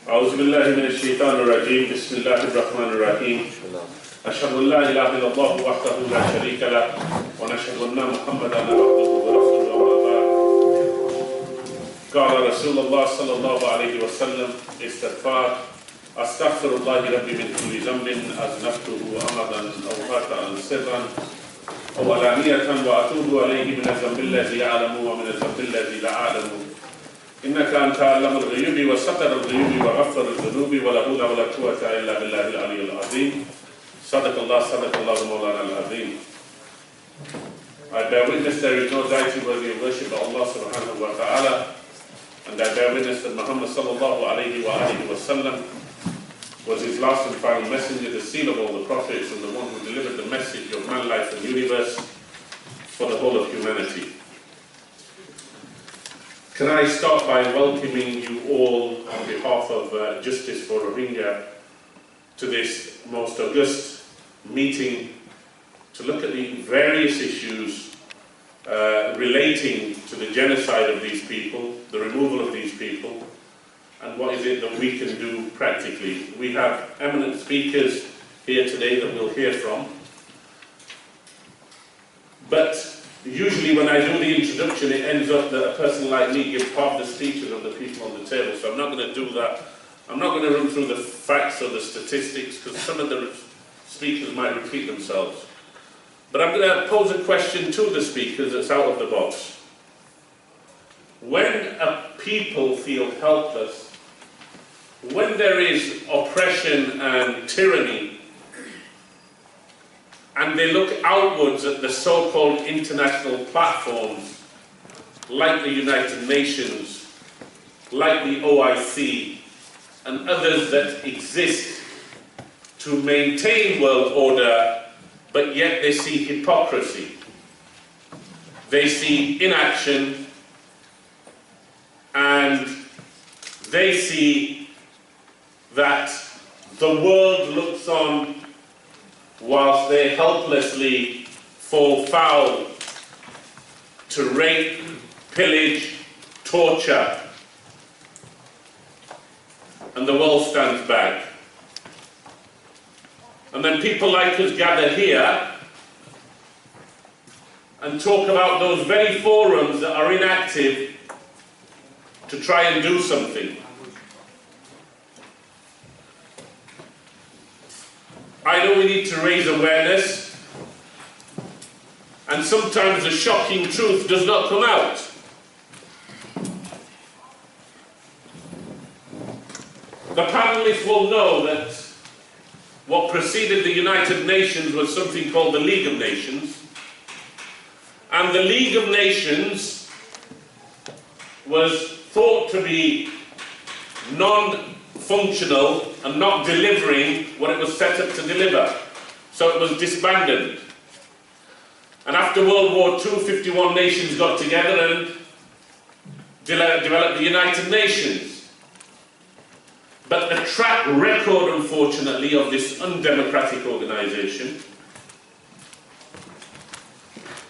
أعوذ بالله من الشيطان الرجيم بسم الله الرحمن الرحيم أشهد أن لا إله إلا الله وحده لا شريك له ونشهد أن محمدا عبده ورسوله أما بعد قال رسول الله صلى الله عليه وسلم استغفار أستغفر الله ربي من كل ذنب أذنبته أمدا أو خطأ سرا أو علانية وأتوب عليه من الذنب الذي أعلم ومن الذنب الذي لا أعلم إنك أنت علم الغيوب وستر الغيوب وغفر الذنوب ولا حول ولا قوة إلا بالله العلي العظيم صدق الله مولانا العظيم. I bear witness there is no deity worthy of worship but Allah subhanahu wa ta'ala, and I bear witness that Muhammad sallallahu alayhi wa alihi wa sallam was his last and final messenger, the seal of all the prophets, and the one who delivered the message of man, life and universe for the whole of humanity. Can I start by welcoming you all on behalf of Justice for Rohingya to this most august meeting to look at the various issues relating to the genocide of these people, the removal of these people, and what is it that we can do practically. We have eminent speakers here today that we'll hear from, but usually when I do the introduction it ends up that a person like me gives half the speeches of the people on the table, so I'm not going to do that. I'm not going to run through the facts or the statistics because some of the speakers might repeat themselves. But I'm going to pose a question to the speakers that's out of the box. When a people feel helpless, when there is oppression and tyranny, and they look outwards at the so-called international platforms like the United Nations, like the OIC, and others that exist to maintain world order, but yet they see hypocrisy. They see inaction, and they see that the world looks on whilst they helplessly fall foul to rape, pillage, torture, and the world stands back. And then people like us gather here and talk about those very forums that are inactive to try and do something. I know we need to raise awareness, and sometimes the shocking truth does not come out. The panelists will know that what preceded the United Nations was something called the League of Nations, and the League of Nations was thought to be non-functional and not delivering what it was set up to deliver. So it was disbanded. And after World War II, 51 nations got together and developed the United Nations. But the track record, unfortunately, of this undemocratic organisation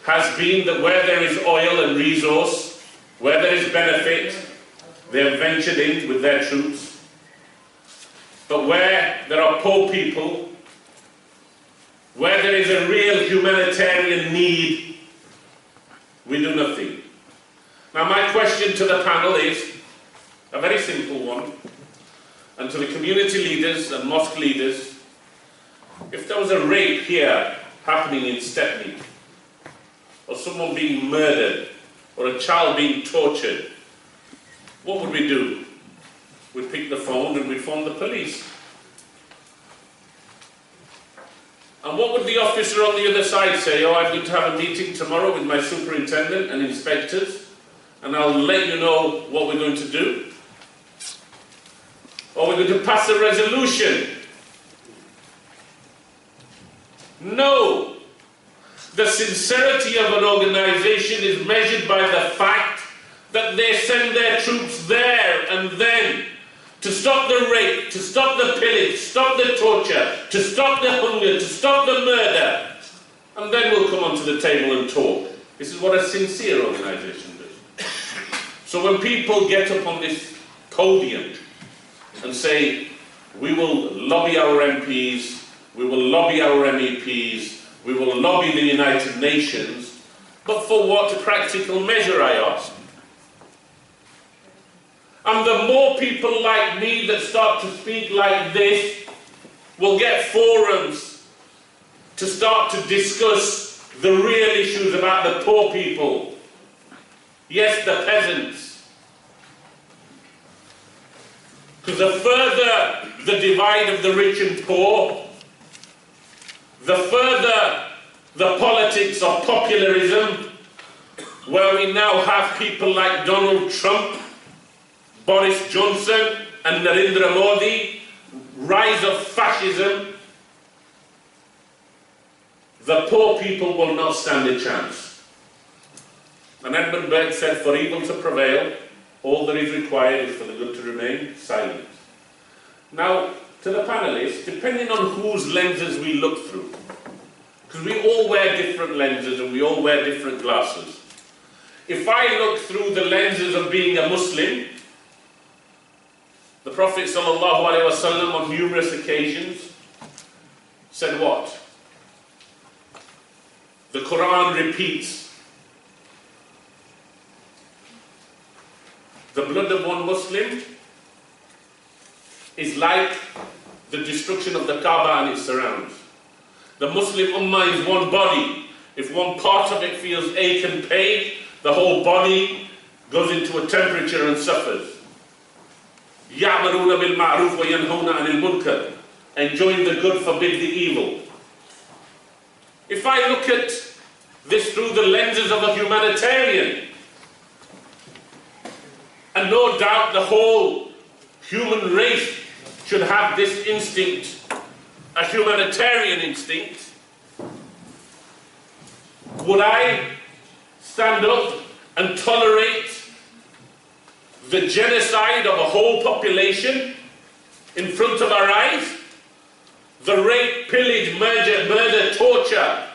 has been that where there is oil and resource, where there is benefit, they have ventured in with their troops. But where there are poor people, where there is a real humanitarian need, we do nothing. Now my question to the panel is a very simple one, and to the community leaders and mosque leaders: if there was a rape here happening in Stepney, or someone being murdered, or a child being tortured, what would we do? We'd pick the phone and we'd phone the police. And what would the officer on the other side say? Oh, I'm going to have a meeting tomorrow with my superintendent and inspectors, and I'll let you know what we're going to do. Or we're going to pass a resolution. No. The sincerity of an organisation is measured by the fact that they send their troops there and then to stop the rape, to stop the pillage, to stop the torture, to stop the hunger, to stop the murder. And then we'll come onto the table and talk. This is what a sincere organisation does. So when people get up on this podium and say, we will lobby our MPs, we will lobby our MEPs, we will lobby the United Nations, but for what practical measure, I ask? And the more people like me that start to speak like this will get forums to start to discuss the real issues about the poor people. Yes, the peasants. Because the further the divide of the rich and poor, the further the politics of popularism, where we now have people like Donald Trump, Boris Johnson and Narendra Modi, rise of fascism, the poor people will not stand a chance. And Edmund Burke said, for evil to prevail, all that is required is for the good to remain silent. Now, to the panelists, depending on whose lenses we look through, because we all wear different lenses and we all wear different glasses. If I look through the lenses of being a Muslim, the Prophet ﷺ on numerous occasions said what? The Quran repeats, the blood of one Muslim is like the destruction of the Kaaba and its surrounds. The Muslim Ummah is one body. If one part of it feels ache and pain, the whole body goes into a temperature and suffers. يَعْمَرُونَ بِالْمَعْرُوفِ وَيَنْهَوْنَ عَنِ الْمُنْكَرِ. Enjoin the good, forbid the evil. If I look at this through the lenses of a humanitarian, and no doubt the whole human race should have this instinct, a humanitarian instinct, would I stand up and tolerate the genocide of a whole population in front of our eyes? The rape, pillage, murder, torture,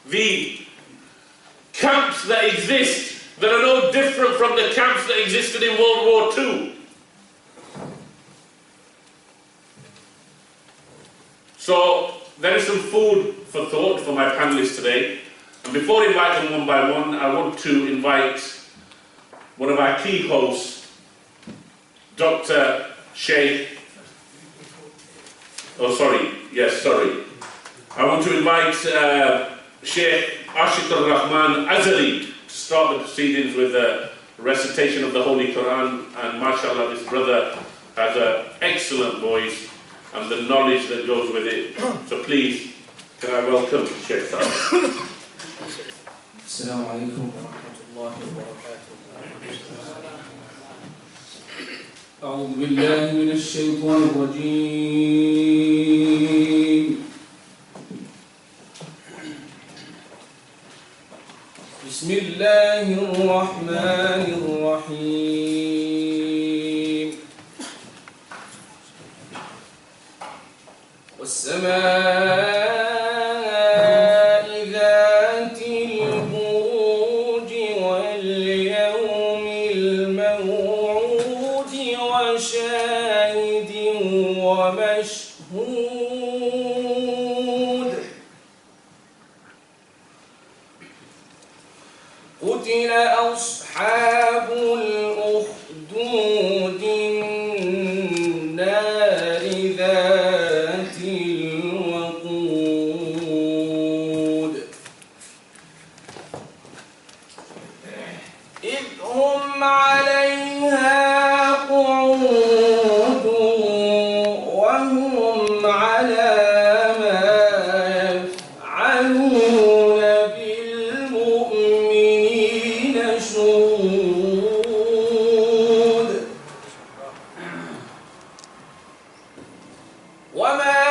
the camps that exist that are no different from the camps that existed in World War II. So there is some food for thought for my panelists today. And before I invite them one by one, I want to invite one of our key hosts, Dr. Sheikh. I want to invite Sheikh Ashik al-Rahman Azali to start the proceedings with a recitation of the Holy Quran. And mashallah, this brother has an excellent voice and the knowledge that goes with it. So please, can I welcome Sheikh Sa'ad. Assalamu alaikum wa rahmatullahi wa barakatuh. أعوذ بالله من الشيطان الرجيم. بسم الله الرحمن الرحيم. والسماء ذات البروج واليوم الموعود وشاهد ومشهود. قتل أصحاب الأخدود النار ذات الوقود إذ هم عليها قعود وهم على ما يفعلون بالمؤمنين شهود. وما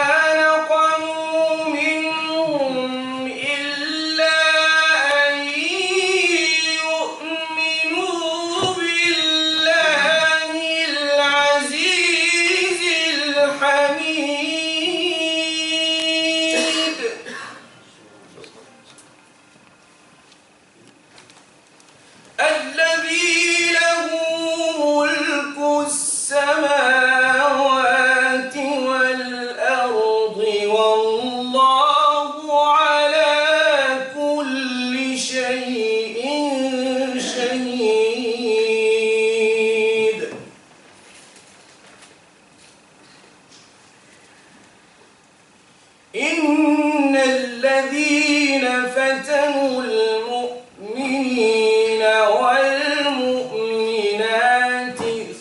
نقموا منهم إلا أن يؤمنوا بالله العزيز الحميد الذي له ملك السماوات إن الذين فتنوا المؤمنين والمؤمنات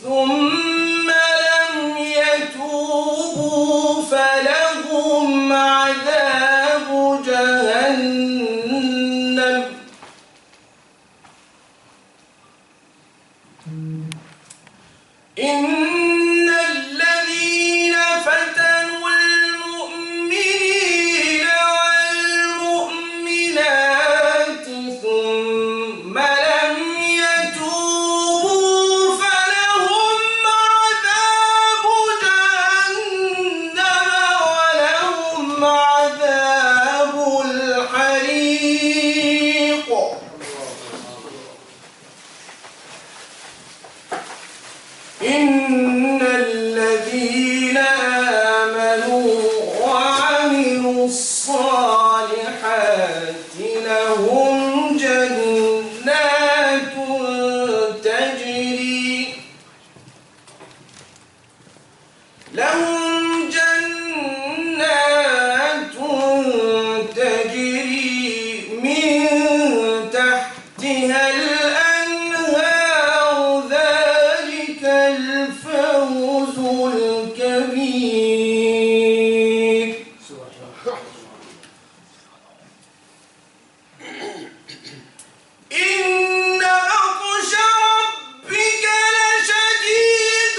ثم لم يتوبوا فلهم عذاب جهنم إن الذين فتنوا المؤمنين والمؤمنات ثم لم يتوبوا فلهم عذاب جهنم ولهم عذاب الحريق إن الذين آمنوا وعملوا الصالحات لهم جنات تجري من تحتها الأنهار ذلك الفوز الكبير إن بطش ربك لشديد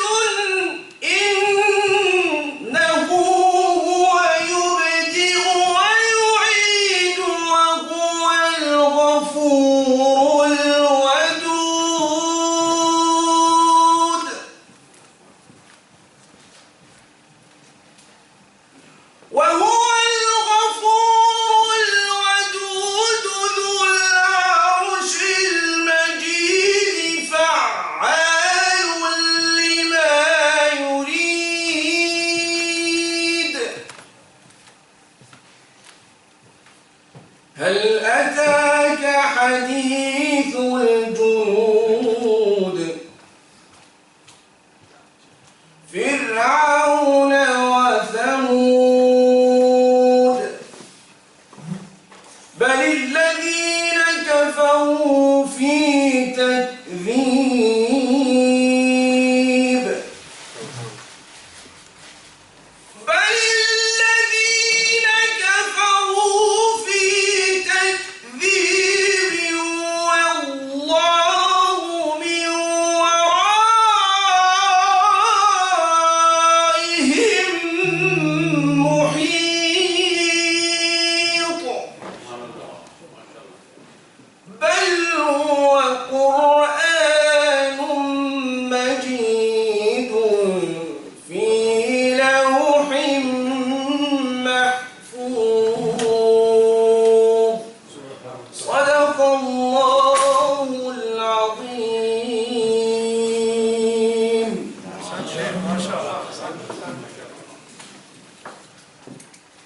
إنه هو يبدئ ويعيد وهو الغفور الودود ذو العرش المجيد فعال لما يريد هل أتاك حديث الجنود فرعون وثمود بل الذين كفروا في تكذيب والله من ورائهم محيط بل هو قرآن مجيد في لوح محفوظ صدق الله العظيم.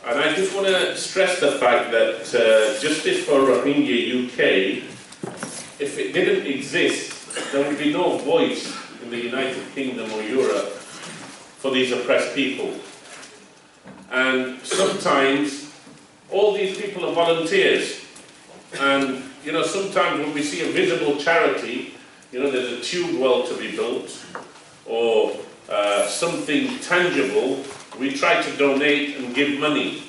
And I just want to stress the fact that justice for Rohingya UK, if it didn't exist, there would be no voice in the United Kingdom or Europe for these oppressed people. And sometimes all these people are volunteers. And, you know, sometimes when we see a visible charity, you know, there's a tube well to be built or something tangible, we try to donate and give money.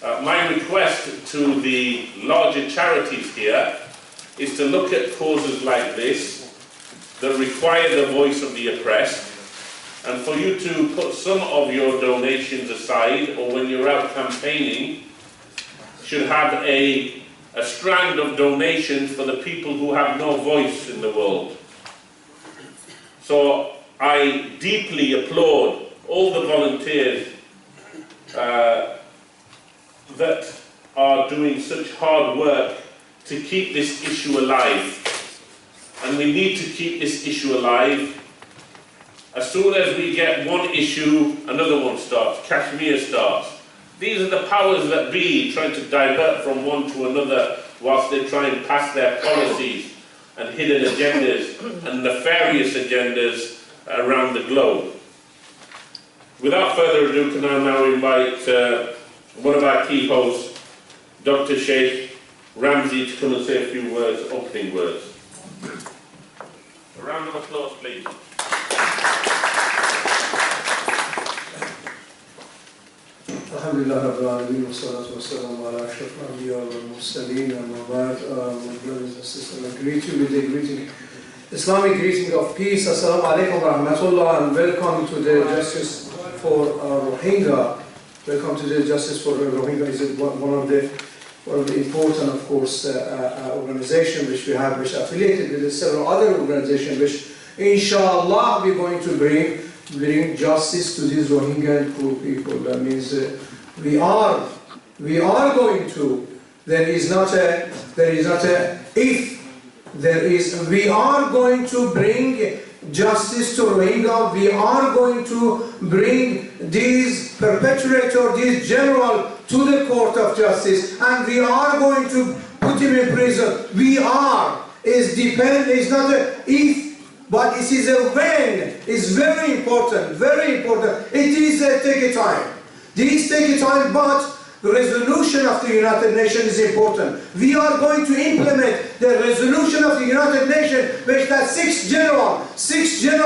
My request to the larger charities here is to look at causes like this that require the voice of the oppressed, and for you to put some of your donations aside, or when you're out campaigning, should have a strand of donations for the people who have no voice in the world. So I deeply applaud all the volunteers that are doing such hard work to keep this issue alive. And we need to keep this issue alive. As soon as we get one issue, another one starts. Kashmir starts. These are the powers that be trying to divert from one to another whilst they try and pass their policies and hidden agendas and nefarious agendas around the globe. Without further ado, can I now invite one of our key hosts, Dr. Sheikh Ramzi, to come and say a few words, opening words. A round of applause, please. Alhamdulillah Rabbil Alameen wa salatu wa salam ala ashraf al-anbiya wal mursaleen amma ba'd. My brothers and sisters, I greet you with the greeting, Islamic greeting of peace. Assalamu alaikum wa rahmatullah, and welcome to the Justice for Rohingya. Welcome to the Justice for Rohingya. Is one of the important, of course, organizations which we have, which are affiliated with several other organizations, which inshallah we're going to bring justice to these Rohingya poor people. That means we are going to. There is not a if. We are going to bring justice to Rohingya. We are going to bring these perpetrators, these general, to the Court of Justice, and we are going to put him in prison. We are. It's not a if, but it is a when. It's very important, very important. It is take a time. These take a time, but the resolution of the United Nations is important. We are going to implement the resolution of the United Nations, which that six general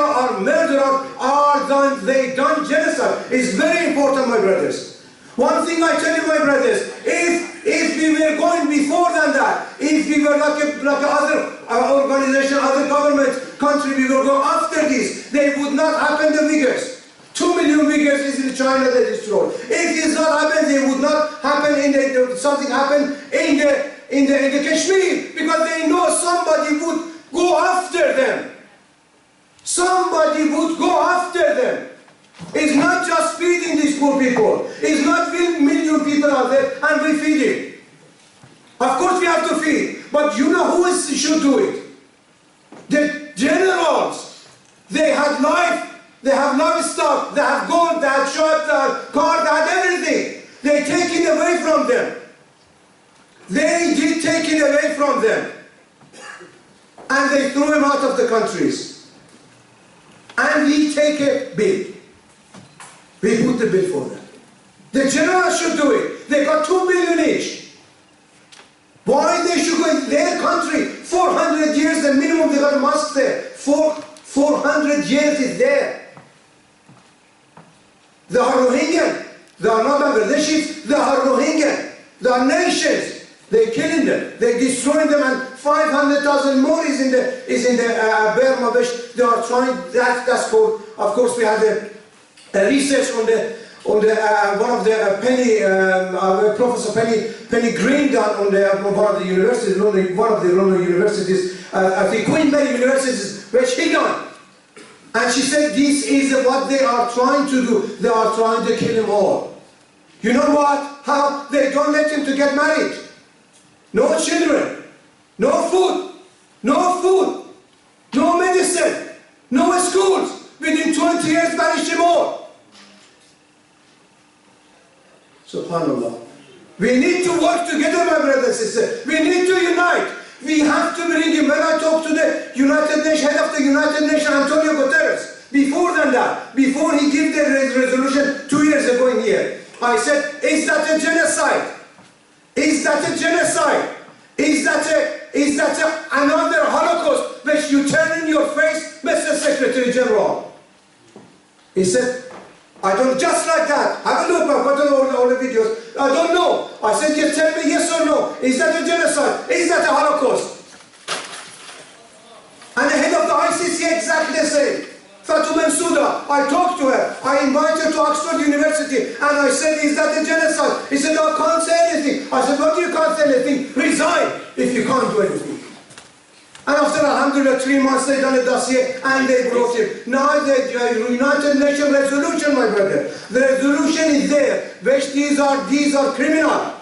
are murderers, they done genocide. It's very important, my brothers. One thing I tell you, my brothers, if we were going before than that, if we were like other organization, other government, country, we were going after this, they would not happen the Uyghurs. 2 million Uyghurs is in China they destroyed. If this not happened, they would not happen something happened in the Kashmir, because they know somebody would go after them. Somebody would go after them. It's not just feeding these poor people. It's not million people out there and we feed it. Of course we have to feed, but you know who should do it? The generals. They had life. They have livestock, they have gold, they have shop, they have car, they have everything. They take it away from them. They did take it away from them. And they threw him out of the countries. And we take a bill. We put the bill for them. The generals should do it. They got 2 billion each. Why they should go in their country? 400 years, the minimum they got a mosque there. 400 years is there. They are Rohingya. They are not Bangladeshis. They are Rohingya. They are nations. They're killing them. They're destroying them, and 500,000 more is in the Burma, which they are trying. That's called. Of course, we had a research on the one of the Professor Penny Green done on one of the universities, one of the London universities. I think Queen Mary University, which he done. And she said this is what they are trying to do. They are trying to kill him all. You know what? How? They don't let him to get married. No children. No food. No food. No medicine. No schools. Within 20 years, banish him all. Subhanallah. We need to work together, my brothers and sisters. We need to unite. We have to bring him. When I talked to the United Nations, head of the United Nations, Antonio Guterres, before he gave the resolution 2 years ago in here, I said, is that a genocide? Is that a genocide? Is that another Holocaust which you turn in your face, Mr. Secretary General? He said, I don't, just like that. Have a look, I've got all the videos. I don't know. I said, you tell me yes or no. Is that a genocide? Is that a Holocaust? And the head of the ICC exactly the same. Fatou Bensouda, I talked to her. I invited her to Oxford University and I said, is that a genocide? He said, no, I can't say anything. I said, what do you can't say anything? Resign if you can't do anything. And after, alhamdulillah, 3 months they done a dossier and they brought him. Now the United Nations resolution, my brother. The resolution is there, which these are criminal.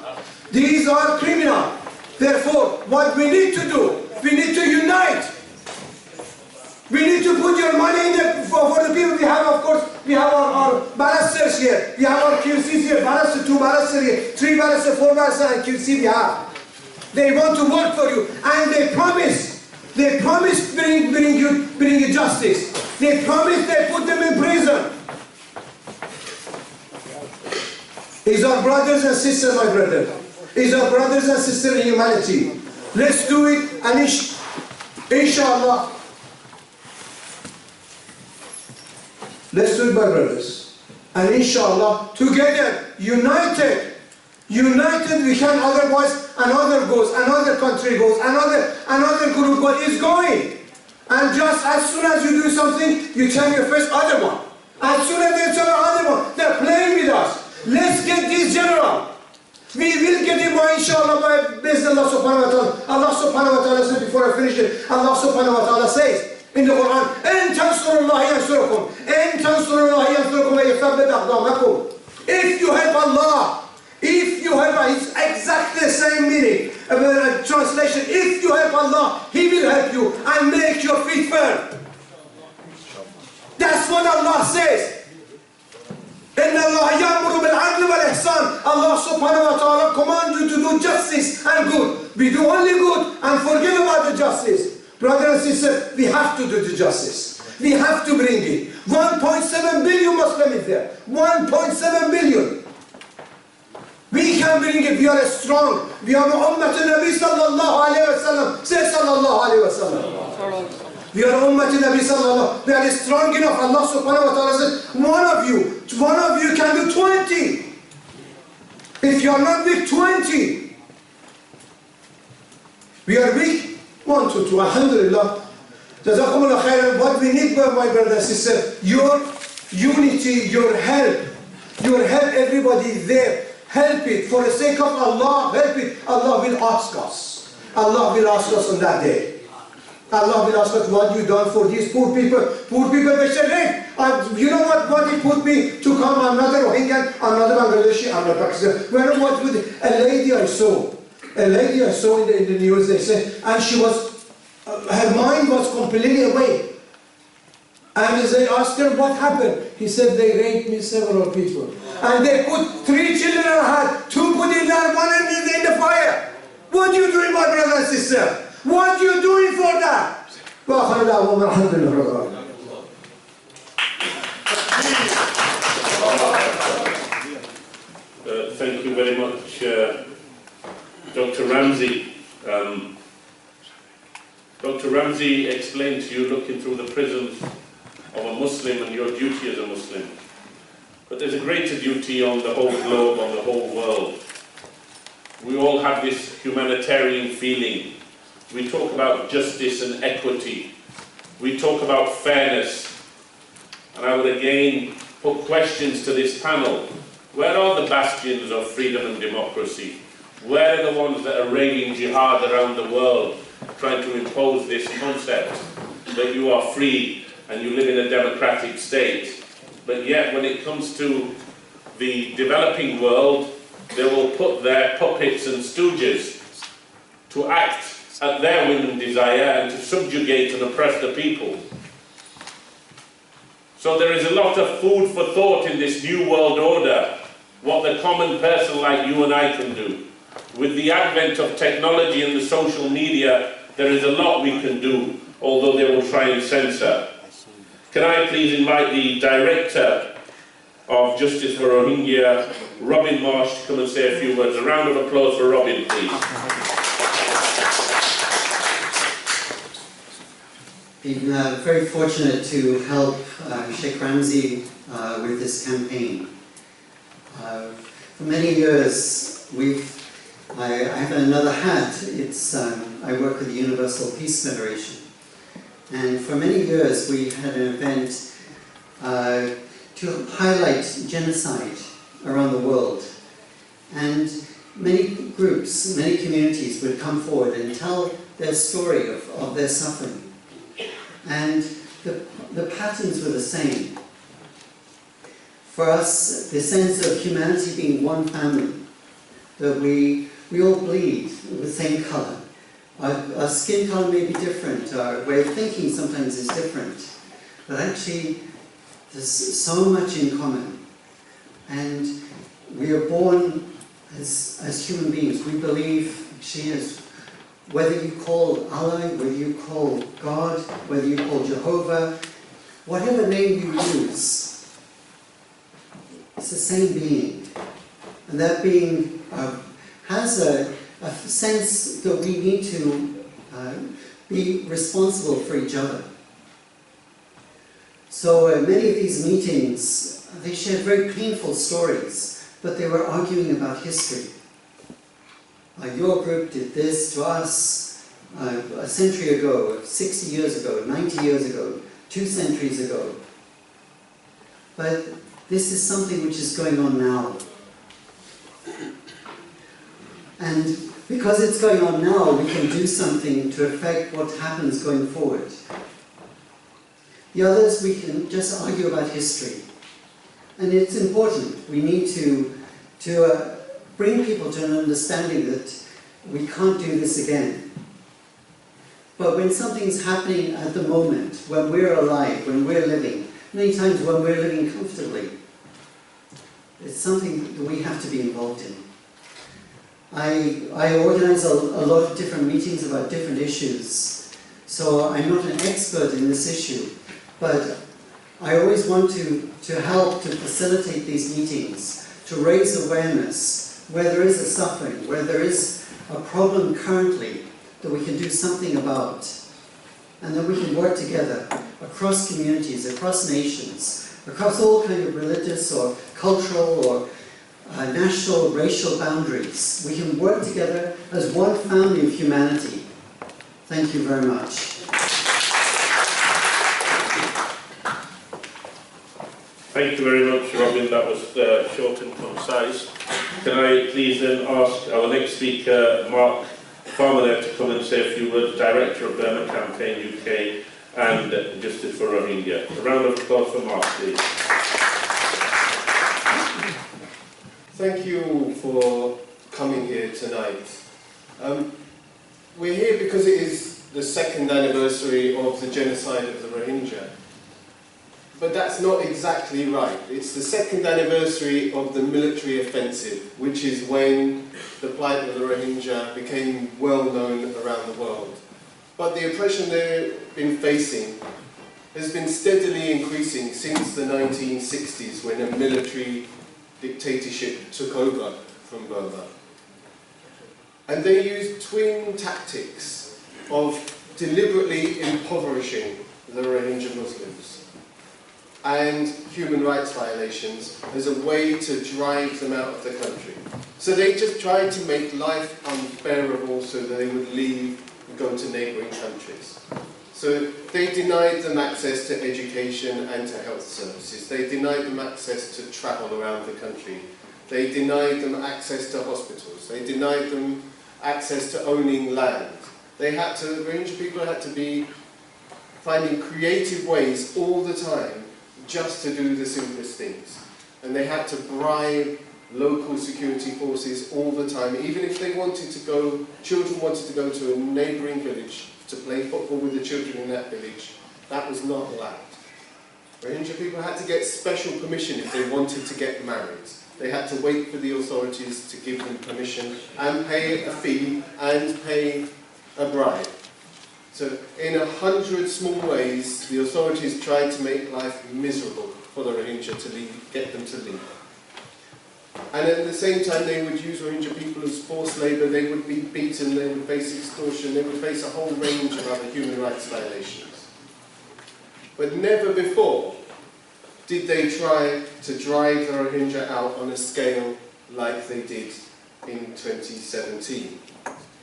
These are criminal. Therefore, what we need to do, we need to unite. We need to put your money in for the people. We have, of course, we have our barristers here. We have our QCs here, barrister, 2 barristers here, 3 barristers, 4 barristers, and QC we have. They want to work for you, and they promise bring you justice. They promise they put them in prison. He's our brothers and sisters, my brother. He's our brothers and sisters in humanity. Let's do it, and inshallah, let's do it, my brothers. And inshallah, together, united, we can. Otherwise, another goes, another country goes, another group is going. And just as soon as you do something, you turn your face other one. As soon as they turn other one, they're playing with us. Let's get this general. We will get him, inshallah, by based on Allah subhanahu wa ta'ala. Allah subhanahu wa ta'ala said, before I finish it, Allah subhanahu wa ta'ala says in the Quran, إِن تَنْصُرُوا اللَّهِ يَنْصُرُكُمْ إِن تَنْصُرُوا اللَّهِ يَنْصُرُكُمْ وَيَثَبِّتْ أَقْدَامَكُمْ. If you help Allah, it's exactly the same meaning, translation. If you help Allah, He will help you and make your feet firm. That's what Allah says. إِنَّ اللَّهَ يَأْمُرُ بِالْعَدْلِ وَالْإِحْسَانِ. Allah subhanahu wa ta'ala commands you to do justice and good. We do only good and forget about the justice. Brothers and sisters, we have to do the justice. We have to bring it. 1.7 billion Muslims is there. 1.7 billion. We can bring it. We are strong. We are Ummatul Nabi sallallahu alayhi wa sallam. Say sallallahu alayhi wa sallam. We are Ummatul Nabi sallallahu. We are strong enough. Allah subhanahu wa ta'ala said, one of you can do 20. If you are not weak, 20. We are weak. 1 to 2. Alhamdulillah. Jazakumullah khairan. What we need, my brother and sister, your unity, your help, everybody there. Help it. For the sake of Allah, help it. Allah will ask us. Allah will ask us on that day. Allah will ask us what you done for these poor people. Poor people, they said, hey, you know what it put me to come? I'm not a Rohingya, I'm not a Bangladeshi, I'm not Pakistan. Well, what would a lady I saw in the news, they said, and she was, her mind was completely away. And they asked her, what happened? He said, they raped me, several people. And they put 3 children in her heart, 2 put in there, 1 in the fire. What are you doing, my brother and sister? What are you doing for that? Thank you very much, Dr. Ramsey. Dr. Ramsey explained to you, looking through the prisms of a Muslim and your duty as a Muslim. But there's a greater duty on the whole globe, on the whole world. We all have this humanitarian feeling. We talk about justice and equity. We talk about fairness. And I would again put questions to this panel. Where are the bastions of freedom and democracy? Where are the ones that are raging jihad around the world, trying to impose this concept that you are free and you live in a democratic state? But yet, when it comes to the developing world, they will put their puppets and stooges to act at their whim and desire and to subjugate and oppress the people. So there is a lot of food for thought in this new world order, what the common person like you and I can do. With the advent of technology and the social media, there is a lot we can do, although they will try and censor. Can I please invite the Director of Justice for Rohingya, Robin Marsh, to come and say a few words. A round of applause for Robin, please. Been very fortunate to help Sheikh Ramsey with this campaign. For many years, I have another hat. I work with the Universal Peace Federation. And for many years, we had an event to highlight genocide around the world. And many groups, many communities would come forward and tell their story of their suffering. And the patterns were the same. For us, the sense of humanity being one family, that we all bleed with the same color. Our skin color may be different, our way of thinking sometimes is different, but actually there's so much in common. And we are born as human beings. We believe, actually, as whether you call Allah, whether you call God, whether you call Jehovah, whatever name you use, it's the same being. And that being has a sense that we need to be responsible for each other. So many of these meetings, they shared very painful stories, but they were arguing about history. Your group did this to us a century ago, 60 years ago, 90 years ago, 2 centuries ago. But this is something which is going on now. And because it's going on now, we can do something to affect what happens going forward. The others, we can just argue about history. And it's important. We need to bring people to an understanding that we can't do this again. But when something's happening at the moment, when we're alive, when we're living, many times when we're living comfortably, it's something that we have to be involved in. I organize a lot of different meetings about different issues, so I'm not an expert in this issue, but I always want to help to facilitate these meetings, to raise awareness where there is a suffering, where there is a problem currently that we can do something about, and that we can work together across communities, across nations, across all kinds of religious or cultural or national, racial boundaries. We can work together as one family of humanity. Thank you very much. Thank you very much, Robin. That was short and concise. Can I please then ask our next speaker, Mark Farmer, to come and say a few words, Director of Burma Campaign UK and Justice for Rohingya. A round of applause for Mark, please. Thank you all for coming here tonight. We're here because it is the 2nd anniversary of the genocide of the Rohingya. But that's not exactly right. It's the 2nd anniversary of the military offensive, which is when the plight of the Rohingya became well known around the world. But the oppression they've been facing has been steadily increasing since the 1960s, when a military dictatorship took over from Burma. And they used twin tactics of deliberately impoverishing the Rohingya Muslims and human rights violations as a way to drive them out of the country. So they just tried to make life unbearable so that they would leave and go to neighbouring countries. So they denied them access to education and to health services. They denied them access to travel around the country. They denied them access to hospitals. They denied them access to owning land. Rohingya people had to be finding creative ways all the time just to do the simplest things. And they had to bribe local security forces all the time. Even if they wanted to go, children wanted to go to a neighbouring village to play football with the children in that village, that was not allowed. Rohingya people had to get special permission if they wanted to get married. They had to wait for the authorities to give them permission and pay a fee and pay a bribe. So in 100 small ways, the authorities tried to make life miserable for the Rohingya to leave, get them to leave. And at the same time, they would use Rohingya people as forced labour. They would be beaten, they would face extortion, they would face a whole range of other human rights violations. But never before did they try to drive the Rohingya out on a scale like they did in 2017.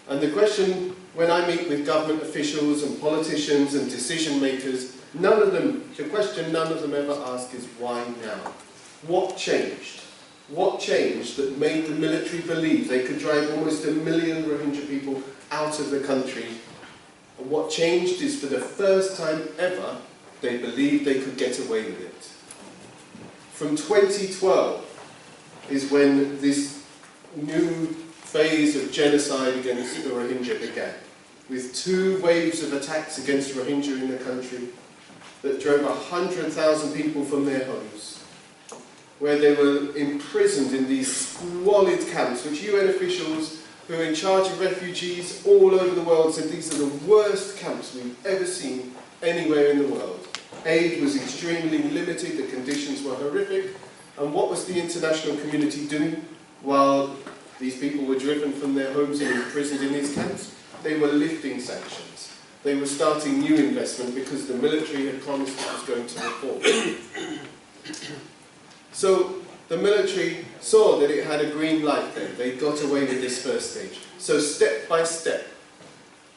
And the question, when I meet with government officials and politicians and decision makers, the question none of them ever ask is, why now? What changed? What changed that made the military believe they could drive almost 1 million Rohingya people out of the country? And what changed is, for the first time ever, they believed they could get away with it. From 2012 is when this new phase of genocide against the Rohingya began, with 2 waves of attacks against Rohingya in the country that drove 100,000 people from their homes, where they were imprisoned in these squalid camps, which UN officials who are in charge of refugees all over the world said these are the worst camps we've ever seen anywhere in the world. Aid was extremely limited, the conditions were horrific, and what was the international community doing? while these people were driven from their homes and imprisoned in these camps, they were lifting sanctions. They were starting new investment because the military had promised it was going to reform. So the military saw that it had a green light there. They got away with this first stage. So step by step,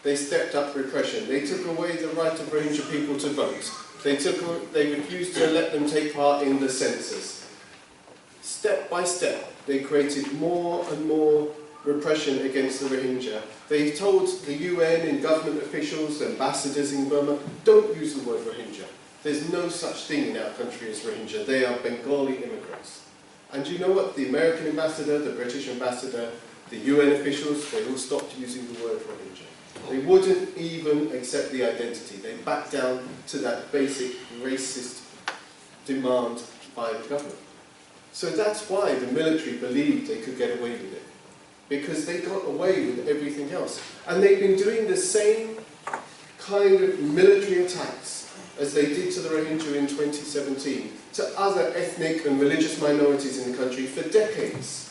they stepped up repression. They took away the right of Rohingya people to vote. They refused to let them take part in the census. Step by step, they created more and more repression against the Rohingya. They told the UN and government officials, ambassadors in Burma, don't use the word Rohingya. There's no such thing in our country as Rohingya. They are Bengali immigrants. And you know what? The American ambassador, the British ambassador, the UN officials, they all stopped using the word Rohingya. They wouldn't even accept the identity. They backed down to that basic racist demand by the government. So that's why the military believed they could get away with it, because they got away with everything else. And they've been doing the same kind of military attacks as they did to the Rohingya in 2017, to other ethnic and religious minorities in the country for decades.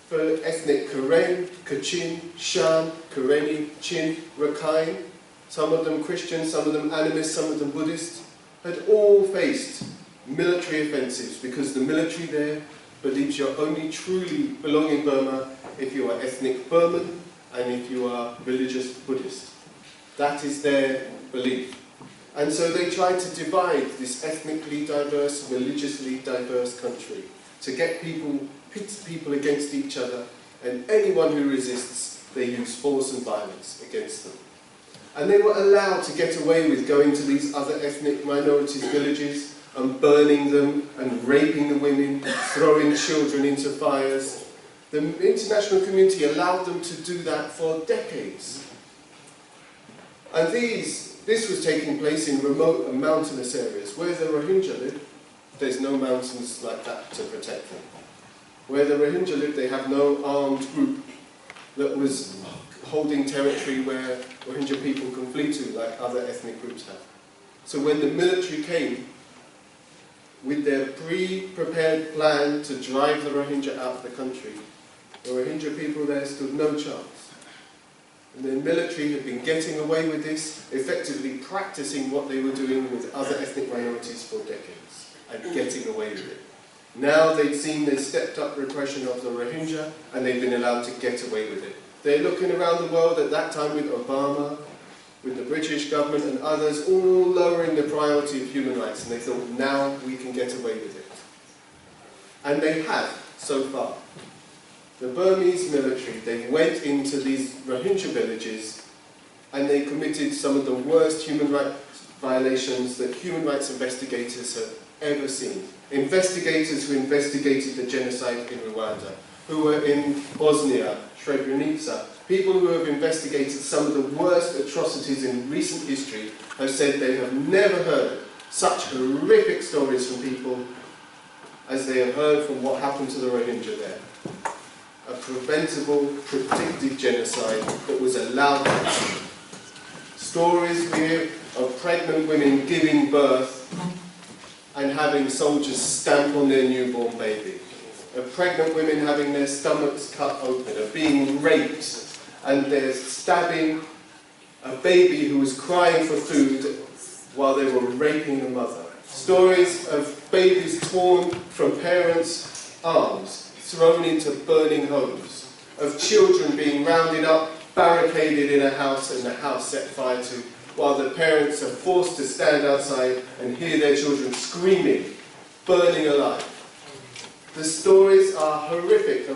For ethnic Karen, Kachin, Shan, Karenni, Chin, Rakhine, some of them Christian, some of them animists, some of them Buddhist, had all faced military offensives because the military there believes you only truly belong in Burma if you are ethnic Burman and if you are religious Buddhist. That is their belief. And so they tried to divide this ethnically diverse, religiously diverse country to get people, pit people against each other, and anyone who resists, they use force and violence against them. And they were allowed to get away with going to these other ethnic minorities' villages and burning them and raping the women, throwing children into fires. The international community allowed them to do that for decades. And this was taking place in remote and mountainous areas. Where the Rohingya live, there's no mountains like that to protect them. Where the Rohingya live, they have no armed group that was holding territory where Rohingya people can flee to, like other ethnic groups have. So when the military came with their pre-prepared plan to drive the Rohingya out of the country, the Rohingya people there stood no chance. And the military had been getting away with this, effectively practicing what they were doing with other ethnic minorities for decades, and getting away with it. Now they'd seen the stepped up repression of the Rohingya, and they'd been allowed to get away with it. They're looking around the world at that time with Obama, with the British government and others, all lowering the priority of human rights, and they thought, now we can get away with it. And they have, so far. The Burmese military, they went into these Rohingya villages and they committed some of the worst human rights violations that human rights investigators have ever seen. Investigators who investigated the genocide in Rwanda, who were in Bosnia, Srebrenica, people who have investigated some of the worst atrocities in recent history have said they have never heard such horrific stories from people as they have heard from what happened to the Rohingya there. A preventable, predicted genocide that was allowed to happen. Stories we hear of pregnant women giving birth and having soldiers stamp on their newborn baby. Of pregnant women having their stomachs cut open, of being raped, and they're stabbing a baby who was crying for food while they were raping the mother. Stories of babies torn from parents' arms, thrown into burning homes, of children being rounded up, barricaded in a house and the house set fire to, while the parents are forced to stand outside and hear their children screaming, burning alive. The stories are horrific,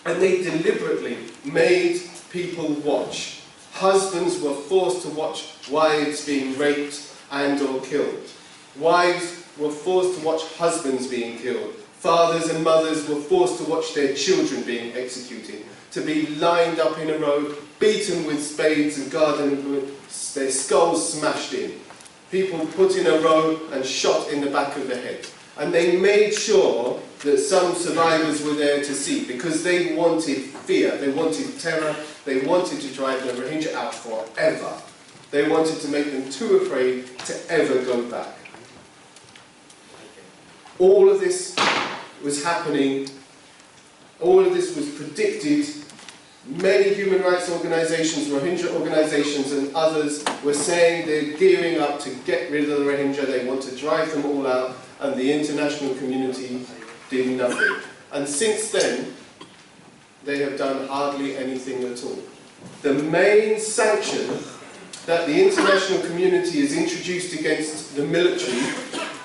and they deliberately made people watch. Husbands were forced to watch wives being raped and or killed. Wives were forced to watch husbands being killed. Fathers and mothers were forced to watch their children being executed, to be lined up in a row, beaten with spades and garden implements, their skulls smashed in. People put in a row and shot in the back of the head. And they made sure that some survivors were there to see, because they wanted fear, they wanted terror, they wanted to drive the Rohingya out forever. They wanted to make them too afraid to ever go back. All of this was happening All of this was predicted. Many human rights organisations, Rohingya organisations and others were saying they're gearing up to get rid of the Rohingya, they want to drive them all out, and the international community did nothing. And since then, they have done hardly anything at all. The main sanction that the international community has introduced against the military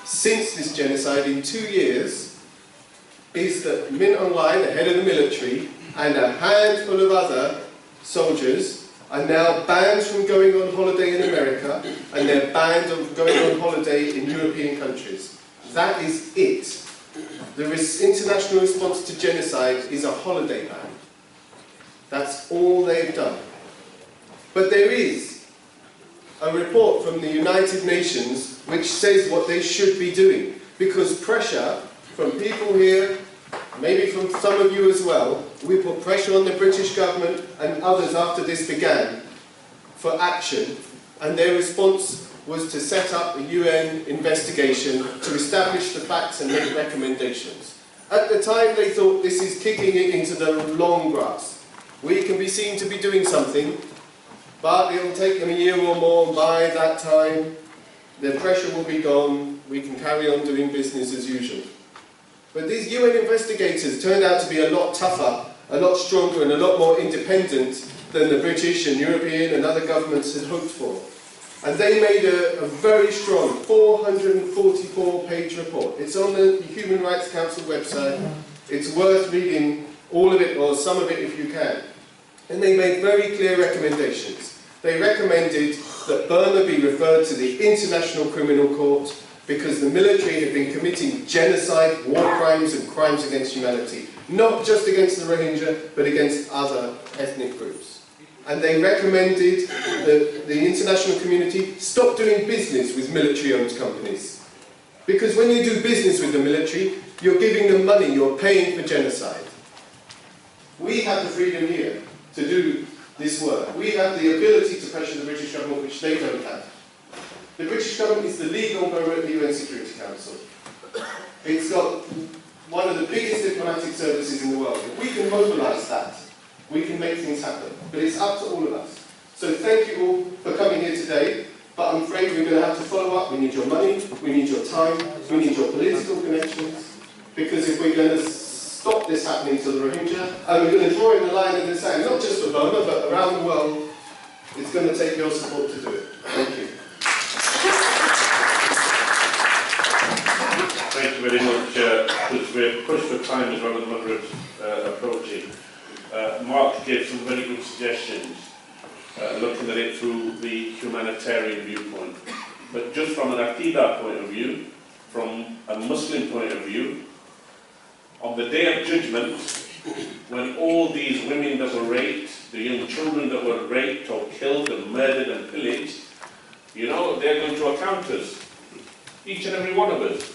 since this genocide in 2 years is that Min Aung Hlaing, the head of the military, and a handful of other soldiers are now banned from going on holiday in America, and they're banned from going on holiday in European countries. That is it. The international response to genocide is a holiday ban. That's all they've done. But there is a report from the United Nations which says what they should be doing, because pressure from people here, maybe from some of you as well, we put pressure on the British government and others after this began for action, and their response was to set up a UN investigation to establish the facts and make recommendations. At the time they thought this is kicking it into the long grass. We can be seen to be doing something, but it will take them a year or more. By that time, the pressure will be gone, we can carry on doing business as usual. But these UN investigators turned out to be a lot tougher, a lot stronger and a lot more independent than the British and European and other governments had hoped for. And they made a very strong 444-page report. It's on the Human Rights Council website. It's worth reading all of it or some of it if you can. And they made very clear recommendations. They recommended that Burma be referred to the International Criminal Court because the military had been committing genocide, war crimes and crimes against humanity. Not just against the Rohingya, but against other ethnic groups. And they recommended that the international community stop doing business with military-owned companies. Because when you do business with the military, you're giving them money, you're paying for genocide. We have the freedom here to do this work. We have the ability to pressure the British government, which they don't have. The British government is the legal member of the UN Security Council. It's got one of the biggest diplomatic services in the world. If we can mobilise that, we can make things happen. But it's up to all of us. So thank you all for coming here today, but I'm afraid we're going to have to follow up. We need your money, we need your time, we need your political connections, because if we're going to stop this happening to the Rohingya, and we're going to draw in the line in the sand, not just for Burma, but around the world, it's going to take your support to do it. Thank you. Thank you very much. Because we're pushed for time as well as Maghrib's approaching. Mark gave some very good suggestions, looking at it through the humanitarian viewpoint. But just from an Aqidah point of view, from a Muslim point of view, on the Day of Judgment, when all these women that were raped, the young children that were raped or killed and murdered and pillaged, you know, they're going to account us, each and every one of us.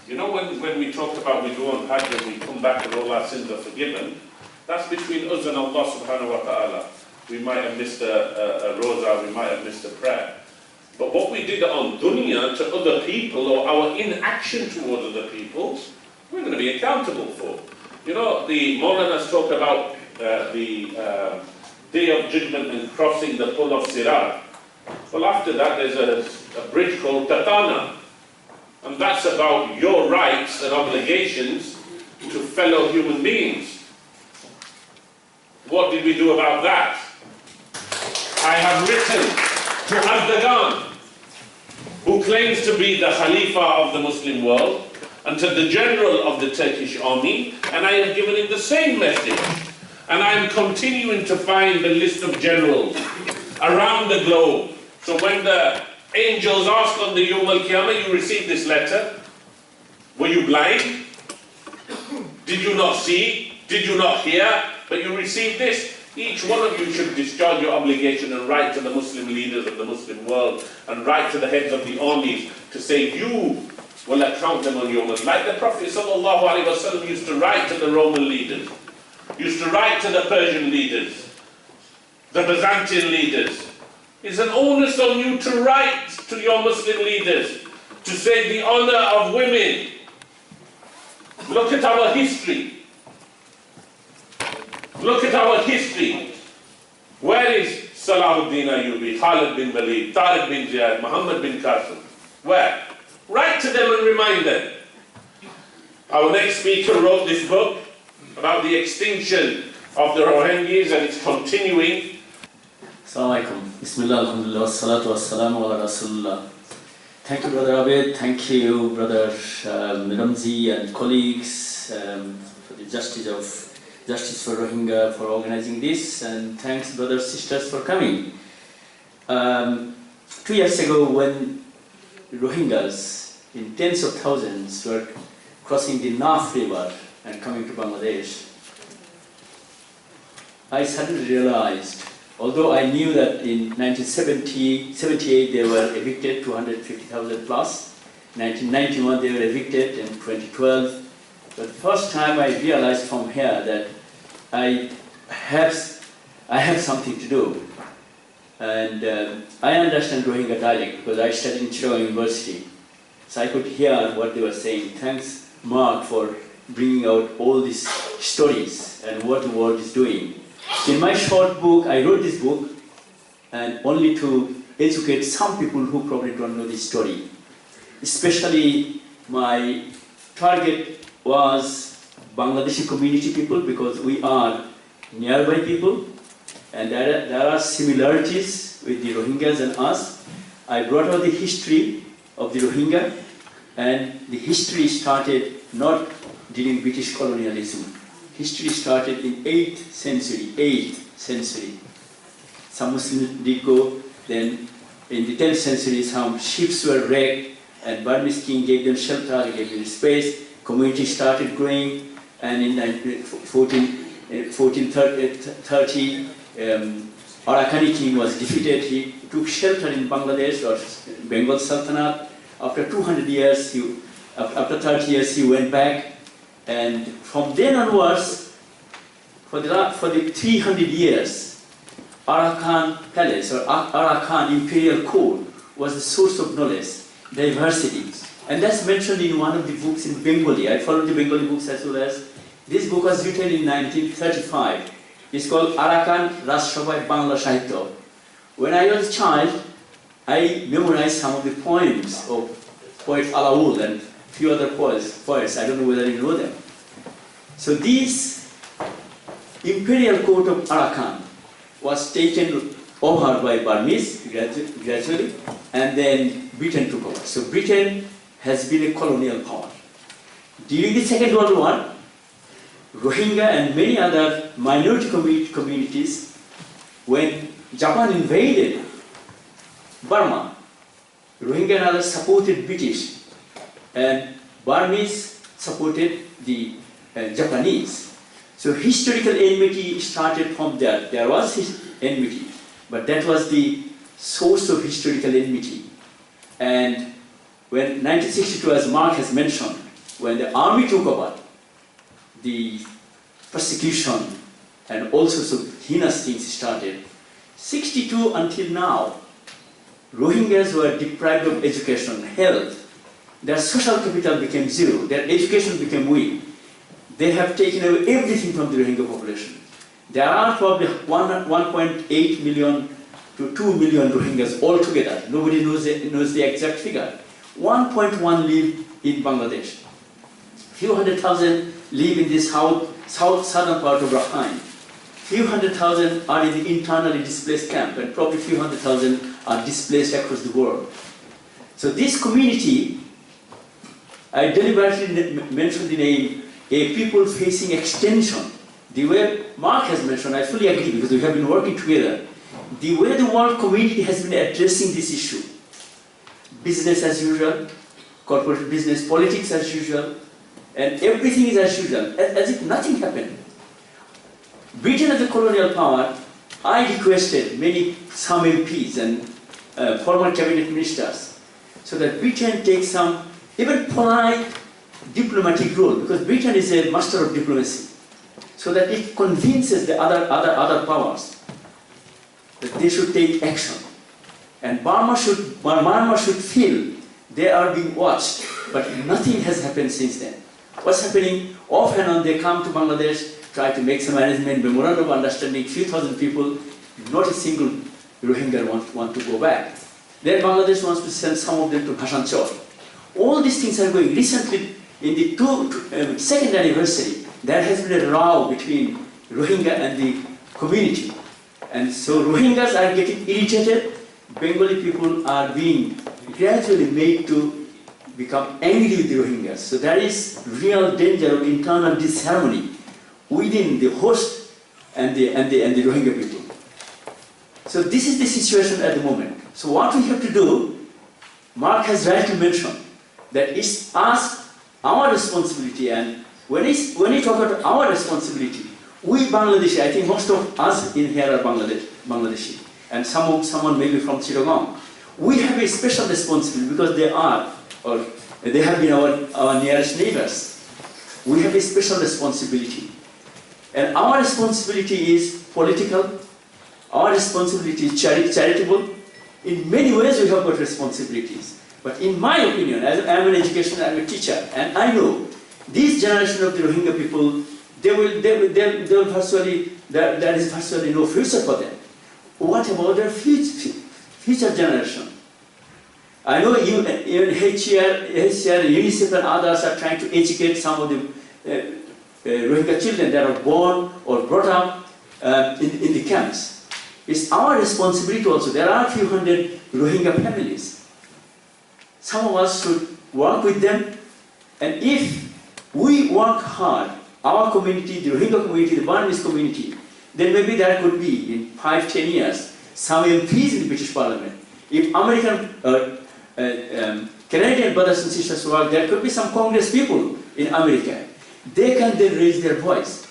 You know, when we talk about we go on Hajj and we come back and all our sins are forgiven, that's between us and Allah subhanahu wa ta'ala. We might have missed a roza, we might have missed a prayer. But what we did on dunya to other people, or our inaction towards other people, we're going to be accountable for. You know, the Maulanas talk about the Day of Judgment and crossing the pull of Sirat. Well, after that there's a bridge called Tatana. And that's about your rights and obligations to fellow human beings. What did we do about that? I have written to Erdogan, who claims to be the Khalifa of the Muslim world, and to the general of the Turkish army, and I have given him the same message. And I am continuing to find the list of generals around the globe. So when the angels ask on the Yawm al-Qiyamah, you received this letter. Were you blind? Did you not see? Did you not hear? But you received this. Each one of you should discharge your obligation and write to the Muslim leaders of the Muslim world and write to the heads of the armies to say you will account them on your words. Like the Prophet ﷺ used to write to the Roman leaders, used to write to the Persian leaders, the Byzantine leaders. It's an onus on you to write to your Muslim leaders to say the honor of women. Look at our history. Look at our history. Where is Salahuddin Ayyubi, Khalid bin Walid, Tariq bin Ziyad, Muhammad bin Qasim? Where? Write to them and remind them. Our next speaker wrote this book about the extinction of the Rohingyas, and it's continuing. Assalamu alaikum. Bismillah, alhamdulillah, salatu wassalamu ala rasulullah. Thank you, Brother Abed. Thank you, Brother Ramzi and colleagues for the Justice for Rohingya for organizing this, and thanks, brothers and sisters, for coming. 2 years ago, when Rohingyas in tens of thousands were crossing the Naf River and coming to Bangladesh, I suddenly realized, although I knew that in 1978 they were evicted, 250,000 plus, 1991 they were evicted, in 2012, but the first time I realized from here that I have something to do. And I understand Rohingya dialect because I studied in Chicago University. So I could hear what they were saying. Thanks, Mark, for bringing out all these stories and what the world is doing. In my short book, I wrote this book and only to educate some people who probably don't know this story. Especially my target was Bangladeshi community people, because we are nearby people and there are similarities with the Rohingyas and us. I brought out the history of the Rohingya, and the history started not during British colonialism. History started in 8th century. Some Muslims did go, then in the 10th century some ships were wrecked and Burmese king gave them shelter, gave them space, community started growing, and in 1430 Arakkani king was defeated. He took shelter in Bangladesh or Bengal Sultanate. After 200 years, after 30 years he went back, and from then onwards, for the 300 years, Arakan Palace or Arakan Imperial Court was the source of knowledge, diversity. And that's mentioned in one of the books in Bengali. I followed the Bengali books as well as. This book was written in 1935. It's called Arakan Rajsabhai Bangla Sahitya. When I was a child, I memorized some of the poems of poet Alaul and few other poets. I don't know whether you know them. So this Imperial Court of Arakan was taken over by Burmese gradually, and then Britain took over. So Britain has been a colonial power. During the Second World War, Rohingya and many other minority communities, when Japan invaded Burma, Rohingya and others supported British, and Burmese supported the Japanese. So historical enmity started from there. There was enmity, but that was the source of historical enmity. And when 1962, as Mark has mentioned, when the army took over, the persecution and all sorts of heinous things started. 62 until now, Rohingyas were deprived of education, health. Their social capital became zero. Their education became weak. They have taken away everything from the Rohingya population. There are probably 1.8 million to 2 million Rohingyas altogether. Nobody knows the exact figure. 1.1 live in Bangladesh. Few hundred thousand live in this southern part of Rakhine. Few hundred thousand are in the internally displaced camp, and probably few hundred thousand are displaced across the world. So this community, I deliberately mentioned the name, a people facing extension. The way Mark has mentioned, I fully agree because we have been working together. The way the world community has been addressing this issue, business as usual, corporate business, politics as usual, and everything is as usual, as if nothing happened. Britain as a colonial power, I requested some MPs and former cabinet ministers, so that Britain takes some even polite diplomatic role, because Britain is a master of diplomacy, so that it convinces the other powers that they should take action. And Burma should feel they are being watched, but nothing has happened since then. What's happening? Off and on they come to Bangladesh, try to make some arrangement, memorandum of understanding, few thousand people, not a single Rohingya want to go back. Then Bangladesh wants to send some of them to Bhasanchar. All these things are going. Recently, in the second anniversary, there has been a row between Rohingya and the community. And so Rohingyas are getting irritated. Bengali people are being gradually made to become angry with the Rohingyas. So there is real danger of internal disharmony within the host and the Rohingya people. So this is the situation at the moment. So what we have to do, Mark has rightly mentioned, that it's us, our responsibility, and when we talk about our responsibility, we Bangladeshi, I think most of us in here are Bangladeshi, and someone maybe from Chittagong. We have a special responsibility because they have been our nearest neighbors. We have a special responsibility. And our responsibility is political, our responsibility is charitable. In many ways we have got responsibilities. But in my opinion, as I am an educator, I am a teacher, and I know this generation of the Rohingya people, they will virtually, there is virtually no future for them. What about their future generation? I know even HCR, UNICEF and others are trying to educate some of the Rohingya children that are born or brought up in the camps. It's our responsibility also. There are a few hundred Rohingya families. Some of us should work with them, and if we work hard, our community, the Rohingya community, the Burmese community, then maybe there could be, in 5-10 years, some MPs in the British Parliament. If American, Canadian brothers and sisters work, there could be some Congress people in America. They can then raise their voice.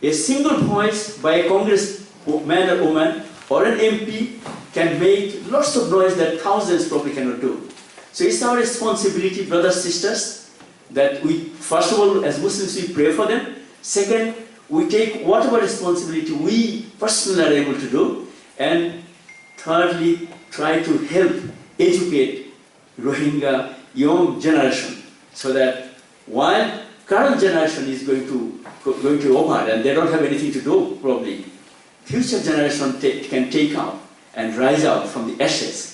A single voice by a congressman or woman or an MP can make lots of noise that thousands probably cannot do. So it's our responsibility, brothers, sisters, that we, first of all, as Muslims, we pray for them. Second, we take whatever responsibility we personally are able to do. And thirdly, try to help educate Rohingya young generation so that while current generation is going to over and they don't have anything to do probably, future generation can take out and rise out from the ashes.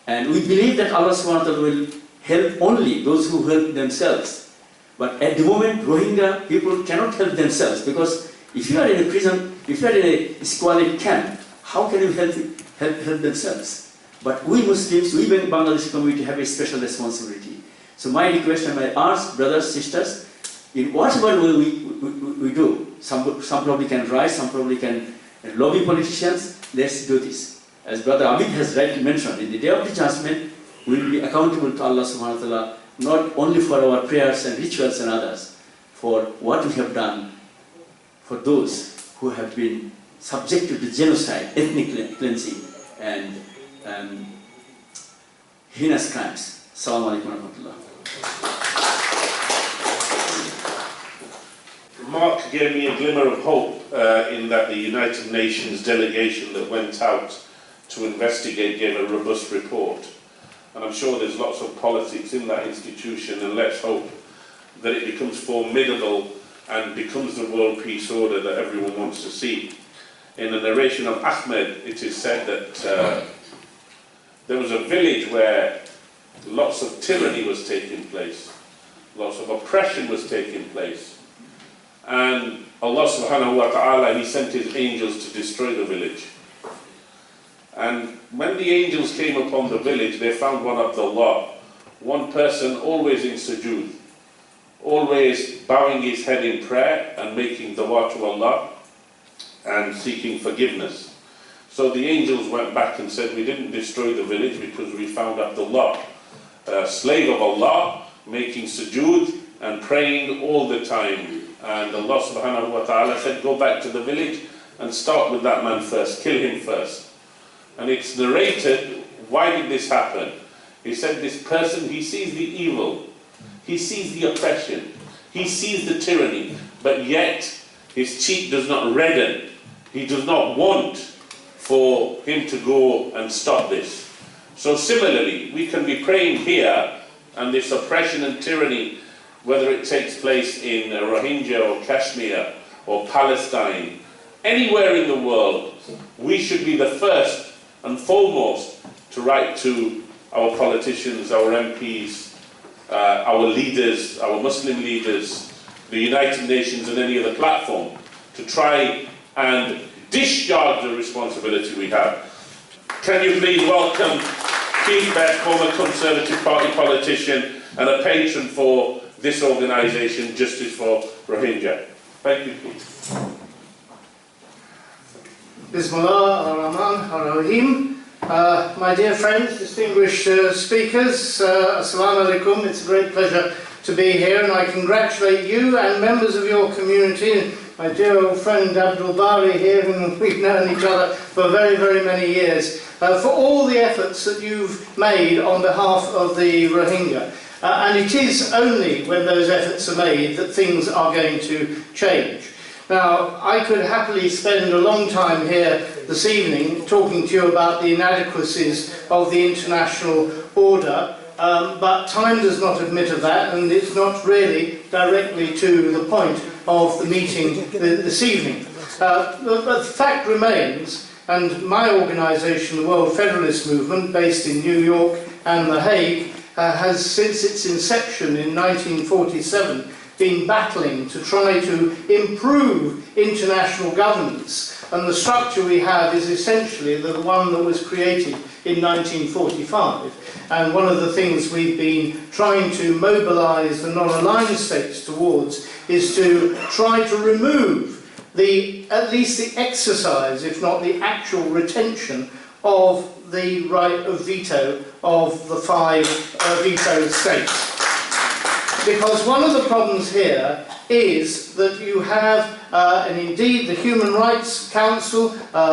And we believe that Allah subhanahu wa ta'ala will help only those who help themselves. But at the moment, Rohingya people cannot help themselves, because if you are in a prison, if you are in a squalid camp, how can you help themselves? But we Muslims, we Bangladeshi community have a special responsibility. So my request and my ask, brothers, sisters, in whatever way we do, some probably can rise, some probably can lobby politicians, let's do this. As Brother Amit has rightly mentioned, in the day of the judgment, we will be accountable to Allah subhanahu wa ta'ala, not only for our prayers and rituals and others, for what we have done for those who have been subjected to genocide, ethnic cleansing, and heinous crimes. Assalamu alaikum wa rahmatullah. Mark gave me a glimmer of hope in that the United Nations delegation that went out to investigate gave a robust report. And I'm sure there's lots of politics in that institution, and let's hope that it becomes formidable and becomes the world peace order that everyone wants to see. In the narration of Ahmed, it is said that there was a village where lots of tyranny was taking place, lots of oppression was taking place. And Allah subhanahu wa ta'ala, He sent His angels to destroy the village. And when the angels came upon the village, they found one Abdullah, one person always in sujood, always bowing his head in prayer and making dua to Allah and seeking forgiveness. So the angels went back and said, we didn't destroy the village because we found Abdullah, a slave of Allah, making sujood and praying all the time. And Allah subhanahu wa ta'ala said, go back to the village and start with that man first, kill him first. And it's narrated, why did this happen? He said this person, he sees the evil, he sees the oppression, he sees the tyranny, but yet his cheek does not redden. He does not want for him to go and stop this. So similarly, we can be praying here, and this oppression and tyranny, whether it takes place in Rohingya or Kashmir or Palestine, anywhere in the world, we should be the first and foremost to write to our politicians, our MPs, our leaders, our Muslim leaders, the United Nations and any other platform, to try and discharge the responsibility we have. Can you please welcome Keith Beck, former Conservative Party politician and a patron for this organisation, Justice for Rohingya. Thank you, Keith. Bismillah ar-Rahman ar-Rahim. My dear friends, distinguished speakers, Assalamu alaikum. It's a great pleasure to be here, and I congratulate you and members of your community, my dear old friend Abdul Bari here, whom we've known each other for very, very many years, for all the efforts that you've made on behalf of the Rohingya. And it is only when those efforts are made that things are going to change. Now, I could happily spend a long time here this evening talking to you about the inadequacies of the international order, but time does not admit of that, and it's not really directly to the point of the meeting this evening. But the fact remains, and my organisation, the World Federalist Movement, based in New York and The Hague, has since its inception in 1947 been battling to try to improve international governance, and the structure we have is essentially the one that was created in 1945. And one of the things we've been trying to mobilise the non-aligned states towards is to try to remove at least the exercise, if not the actual retention, of the right of veto of the 5 vetoed states. Because one of the problems here is that you have, and indeed the Human Rights Council,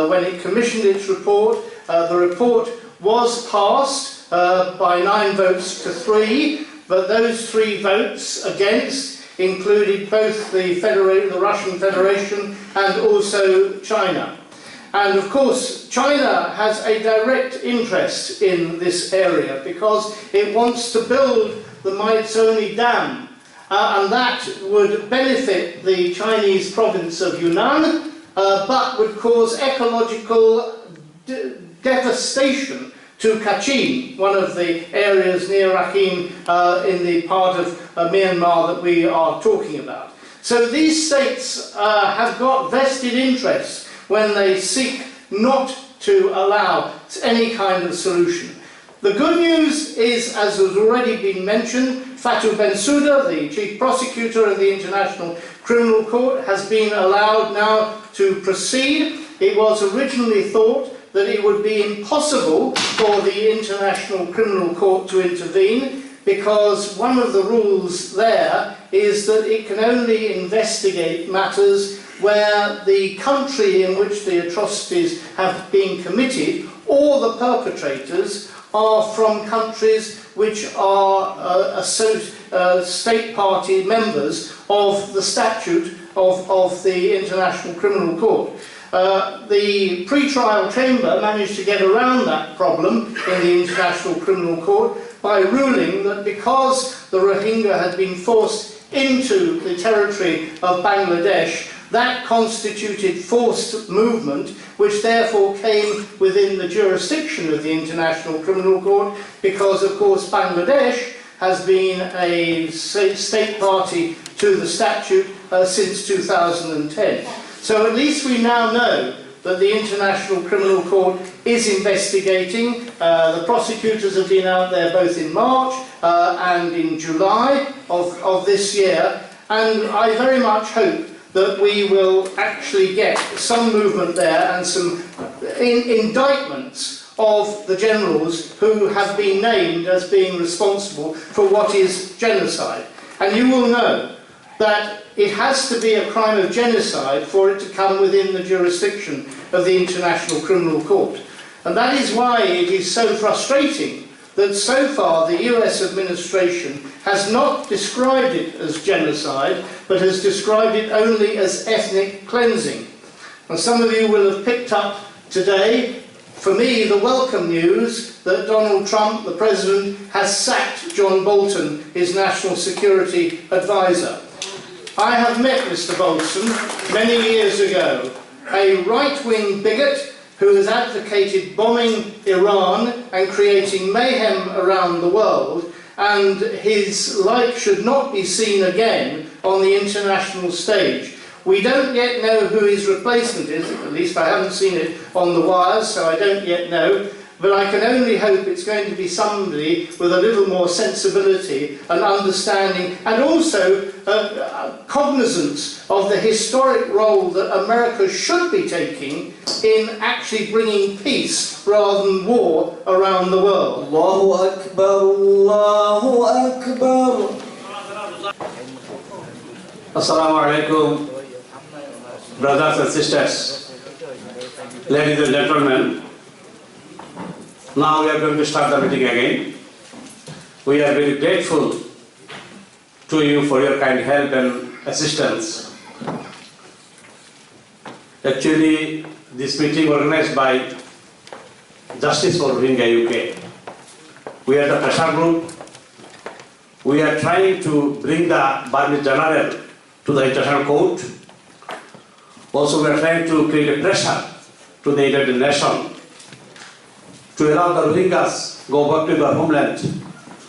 when it commissioned its report, the report was passed by 9 votes to 3, but those 3 votes against included both the Russian Federation and also China. And of course, China has a direct interest in this area because it wants to build the Maizhou Dam, and that would benefit the Chinese province of Yunnan, but would cause ecological devastation to Kachin, one of the areas near Rakhine in the part of Myanmar that we are talking about. So these states have got vested interests when they seek not to allow any kind of solution. The good news is, as has already been mentioned, Fatou Bensouda, the chief prosecutor of the International Criminal Court, has been allowed now to proceed. It was originally thought that it would be impossible for the International Criminal Court to intervene, because one of the rules there is that it can only investigate matters where the country in which the atrocities have been committed or the perpetrators are from countries which are state party members of the statute of the International Criminal Court. The pre-trial chamber managed to get around that problem in the International Criminal Court by ruling that because the Rohingya had been forced into the territory of Bangladesh, that constituted forced movement, which therefore came within the jurisdiction of the International Criminal Court, because of course Bangladesh has been a state party to the statute since 2010. So at least we now know that the International Criminal Court is investigating. The prosecutors have been out there both in March and in July of this year, and I very much hope that we will actually get some movement there and some indictments of the generals who have been named as being responsible for what is genocide. And you will know that it has to be a crime of genocide for it to come within the jurisdiction of the International Criminal Court. And that is why it is so frustrating that so far the US administration has not described it as genocide, but has described it only as ethnic cleansing. And some of you will have picked up today, for me, the welcome news that Donald Trump, the President, has sacked John Bolton, his national security advisor. I have met Mr. Bolton many years ago, a right-wing bigot who has advocated bombing Iran and creating mayhem around the world, and his like should not be seen again on the international stage. We don't yet know who his replacement is, at least I haven't seen it on the wires, so I don't yet know, but I can only hope it's going to be somebody with a little more sensibility and understanding, and also cognizance of the historic role that America should be taking in actually bringing peace rather than war around the world. Allahu Akbar, Allahu Akbar. Assalamu alaikum, brothers and sisters, ladies and gentlemen. Now we are going to start the meeting again. We are very grateful to you for your kind help and assistance. Actually, this meeting organized by Justice for Rohingya UK. We are the pressure group. We are trying to bring the Burmese General to the International Court. Also, we are trying to create a pressure to the United Nations to allow the Rohingyas go back to their homeland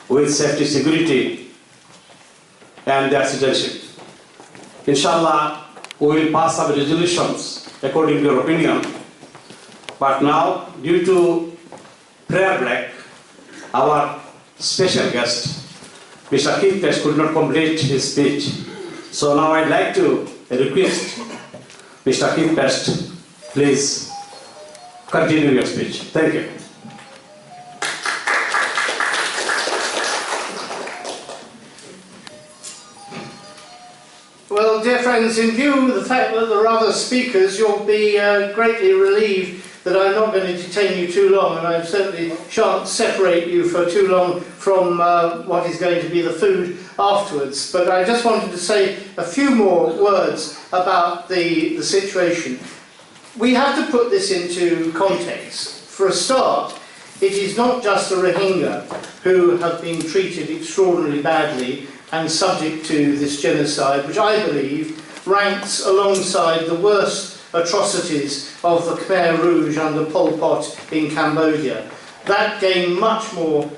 with safety, security, and their citizenship. Inshallah, we will pass some resolutions according to your opinion. But now, due to prayer break, our special guest, Mr. Curt could not complete his speech. So now I'd like to request Mr. Curt, please continue your speech. Thank you. Well, dear friends, in view of the fact that there are other speakers, you'll be greatly relieved that I'm not going to detain you too long, and I certainly shan't separate you for too long from what is going to be the food afterwards. But I just wanted to say a few more words about the situation. We have to put this into context. For a start, it is not just the Rohingya who have been treated extraordinarily badly and subject to this genocide, which I believe ranks alongside the worst atrocities of the Khmer Rouge under Pol Pot in Cambodia. That gained much more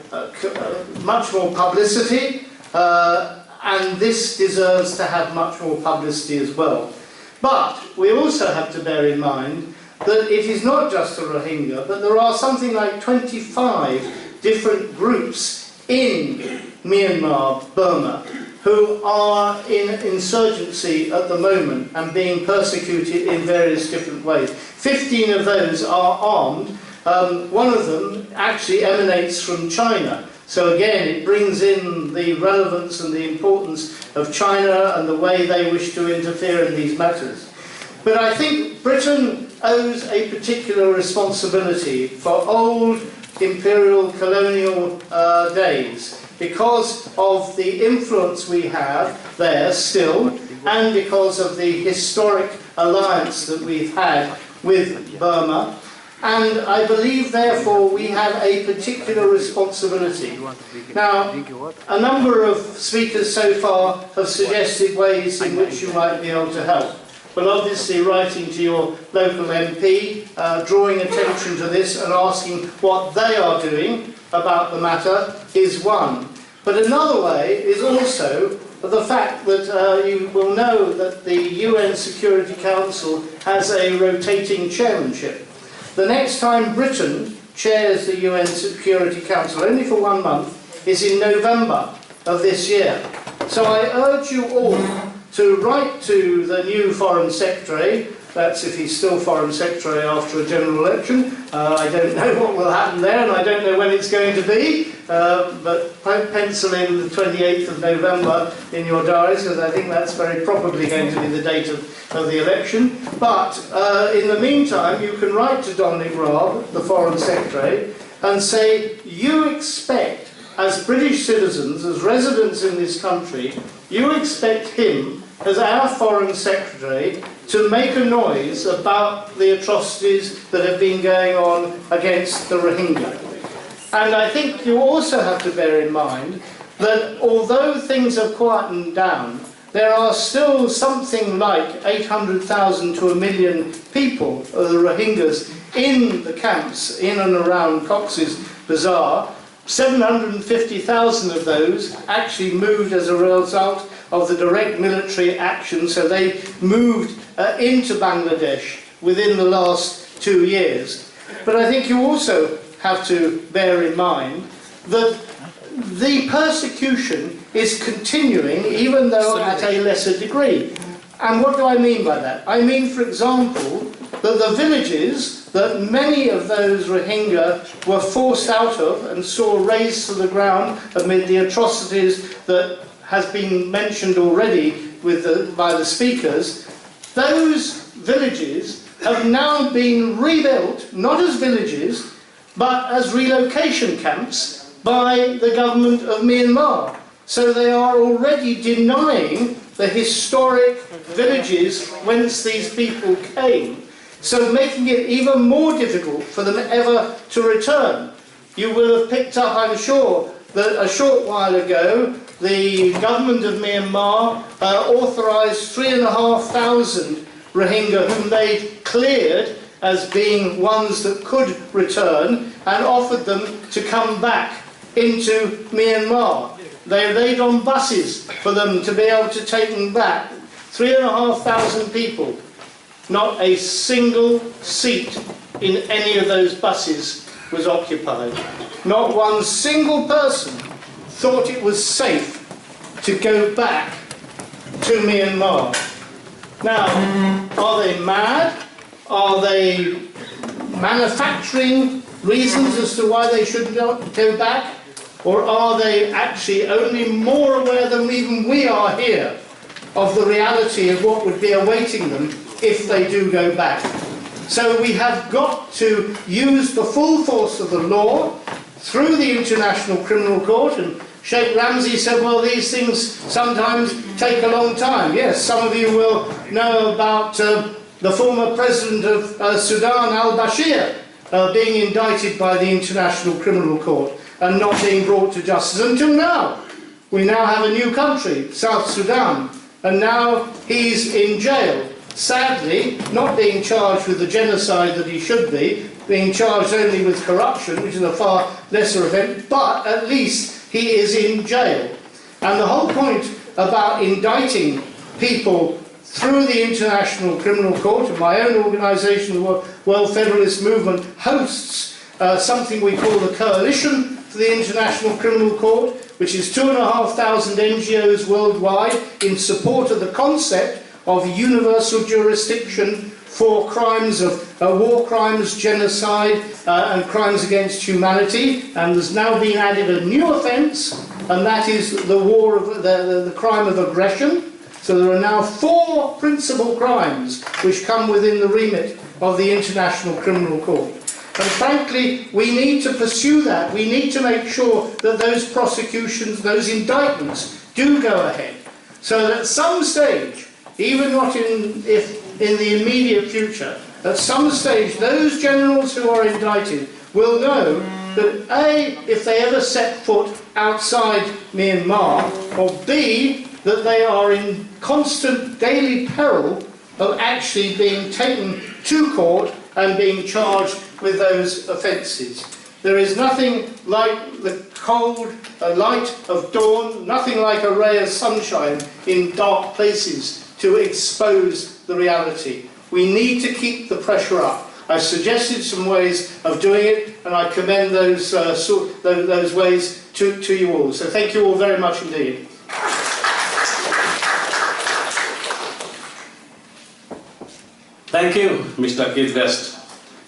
publicity, and this deserves to have much more publicity as well. But we also have to bear in mind that it is not just the Rohingya, but there are something like 25 different groups in Myanmar, Burma, who are in insurgency at the moment and being persecuted in various different ways. 15 of those are armed. One of them actually emanates from China. So again, it brings in the relevance and the importance of China and the way they wish to interfere in these matters. But I think Britain owes a particular responsibility for old imperial colonial days, because of the influence we have there still, and because of the historic alliance that we've had with Burma. And I believe, therefore, we have a particular responsibility. Now, a number of speakers so far have suggested ways in which you might be able to help. Well, obviously, writing to your local MP, drawing attention to this and asking what they are doing about the matter is one. But another way is also the fact that you will know that the UN Security Council has a rotating chairmanship. The next time Britain chairs the UN Security Council, only for 1 month, is in November of this year. So I urge you all to write to the new Foreign Secretary. That's if he's still Foreign Secretary after a general election. I don't know what will happen there, and I don't know when it's going to be, but pencil in the 28th of November in your diaries, because I think that's very probably going to be the date of the election. But in the meantime, you can write to Dominic Raab, the Foreign Secretary, and say, you expect, as British citizens, as residents in this country, you expect him, as our Foreign Secretary, to make a noise about the atrocities that have been going on against the Rohingya. And I think you also have to bear in mind that although things have quietened down, there are still something like 800,000 to 1 million people, the Rohingyas, in the camps in and around Cox's Bazar. 750,000 of those actually moved as a result of the direct military action, so they moved into Bangladesh within the last 2 years. But I think you also have to bear in mind that the persecution is continuing, even though at a lesser degree. And what do I mean by that? I mean, for example, that the villages that many of those Rohingya were forced out of and saw razed to the ground amid the atrocities that has been mentioned already by the speakers, those villages have now been rebuilt, not as villages, but as relocation camps by the government of Myanmar. So they are already denying the historic villages whence these people came, so making it even more difficult for them ever to return. You will have picked up, I'm sure, that a short while ago the government of Myanmar authorised 3,500 Rohingya whom they cleared as being ones that could return, and offered them to come back into Myanmar. They laid on buses for them to be able to take them back. 3,500 people. Not a single seat in any of those buses was occupied. Not one single person thought it was safe to go back to Myanmar. Now, are they mad? Are they manufacturing reasons as to why they should not go back? Or are they actually only more aware than even we are here of the reality of what would be awaiting them if they do go back? So we have got to use the full force of the law through the International Criminal Court. And Sheikh Ramzi said, well, these things sometimes take a long time. Yes, some of you will know about the former president of Sudan, al-Bashir, being indicted by the International Criminal Court and not being brought to justice until now. We now have a new country, South Sudan, and now he's in jail. Sadly, not being charged with the genocide that he should be, being charged only with corruption, which is a far lesser offence, but at least he is in jail. And the whole point about indicting people through the International Criminal Court, and my own organisation, the World Federalist Movement, hosts something we call the Coalition for the International Criminal Court, which is 2,500 NGOs worldwide in support of the concept of universal jurisdiction for crimes of war crimes, genocide, and crimes against humanity. And there's now been added a new offence, and that is the crime of aggression. So there are now 4 principal crimes which come within the remit of the International Criminal Court. And frankly, we need to pursue that. We need to make sure that those prosecutions, those indictments, do go ahead. So that at some stage, even not in the immediate future, at some stage, those generals who are indicted will know that A, if they ever set foot outside Myanmar, or B, that they are in constant daily peril of actually being taken to court and being charged with those offences. There is nothing like the cold light of dawn, nothing like a ray of sunshine in dark places to expose the reality. We need to keep the pressure up. I've suggested some ways of doing it, and I commend those ways to you all. So thank you all very much indeed. Thank you, Mr. Keith West,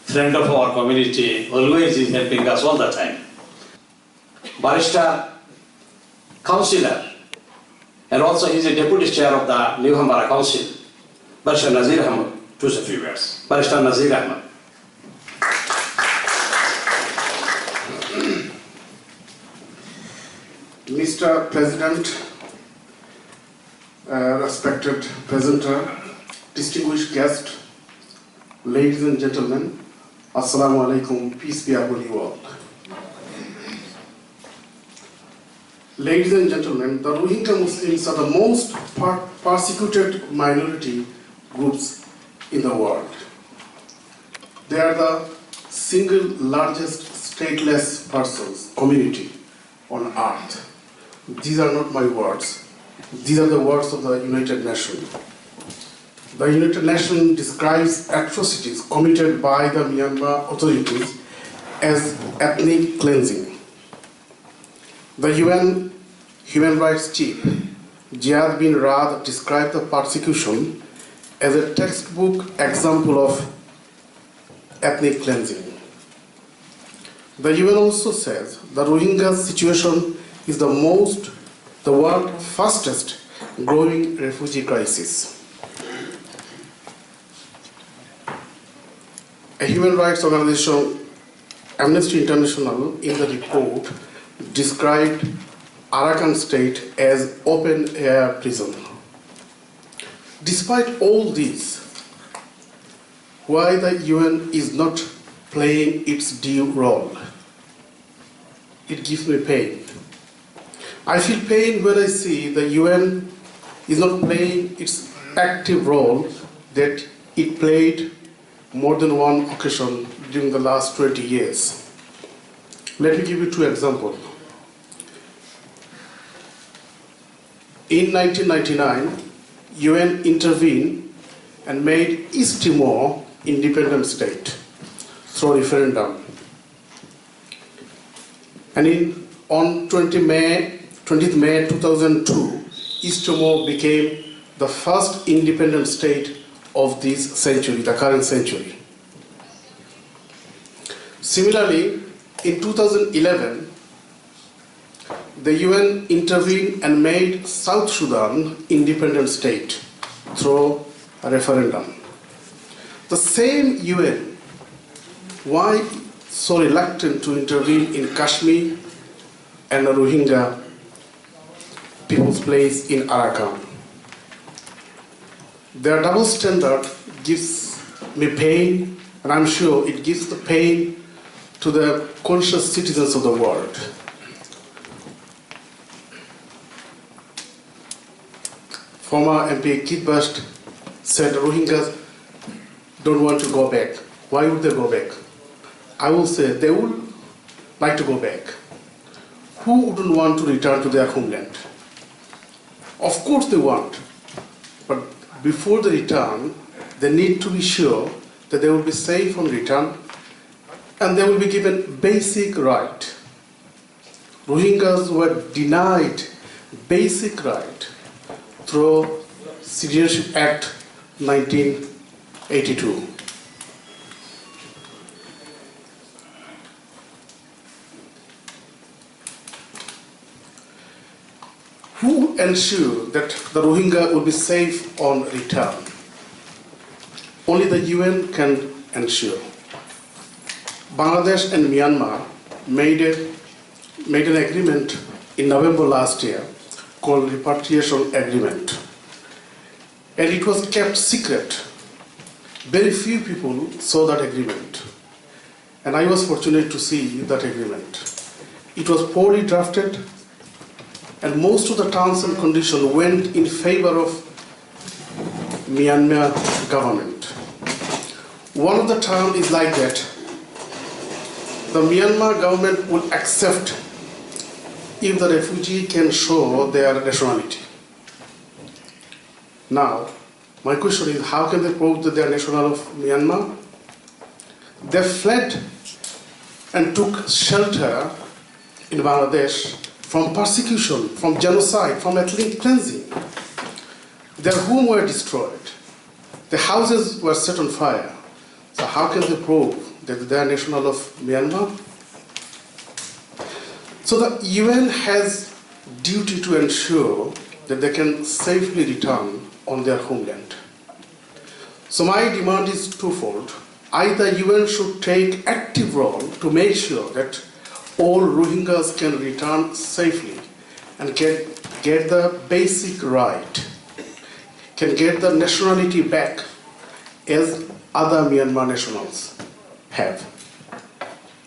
friend of our community, always is helping us all the time. Barrister, councillor, and also he is a deputy chair of the New Hambara Council, Barrister Nazir Ahmed, to a few words. Barrister Nazir Ahmed. Mr. President, respected presenter, distinguished guest, ladies and gentlemen, Assalamu alaikum, peace be upon you all. Ladies and gentlemen, the Rohingya Muslims are the most persecuted minority groups in the world. They are the single largest stateless persons community on earth. These are not my words. These are the words of the United Nations. The United Nations describes atrocities committed by the Myanmar authorities as ethnic cleansing. The UN Human Rights Chief, Ziad bin Raad, described the persecution as a textbook example of ethnic cleansing. The UN also says the Rohingya situation is the world's fastest growing refugee crisis. A human rights organization, Amnesty International, in the report described Arakan state as open-air prison. Despite all this, why the UN is not playing its due role? It gives me pain. I feel pain when I see the UN is not playing its active role that it played more than one occasion during the last 20 years. Let me give you two examples. In 1999, UN intervened and made East Timor independent state through referendum. And on 20th May 2002, East Timor became the first independent state of this century, the current century. Similarly, in 2011, the UN intervened and made South Sudan independent state through a referendum. The same UN, why so reluctant to intervene in Kashmir and the Rohingya people's place in Arakan? Their double standard gives me pain, and I'm sure it gives the pain to the conscious citizens of the world. Former MP Kit Bust said Rohingyas don't want to go back. Why would they go back? I will say they would like to go back. Who wouldn't want to return to their homeland? Of course they want, but before the return, they need to be sure that they will be safe on return and they will be given basic right. Rohingyas were denied basic right through Citizenship Act 1982. Who ensure that the Rohingya will be safe on return? Only the UN can ensure. Bangladesh and Myanmar made an agreement in November last year called Repatriation Agreement. And it was kept secret. Very few people saw that agreement. And I was fortunate to see that agreement. It was poorly drafted, and most of the terms and conditions went in favor of Myanmar government. One of the terms is like that: the Myanmar government will accept if the refugee can show their nationality. Now, my question is, how can they prove that they are national of Myanmar? They fled and took shelter in Bangladesh from persecution, from genocide, from ethnic cleansing. Their homes were destroyed. The houses were set on fire. So how can they prove that they are national of Myanmar? So the UN has duty to ensure that they can safely return on their homeland. So my demand is twofold. Either UN should take active role to make sure that all Rohingyas can return safely and get the basic right, can get the nationality back as other Myanmar nationals have.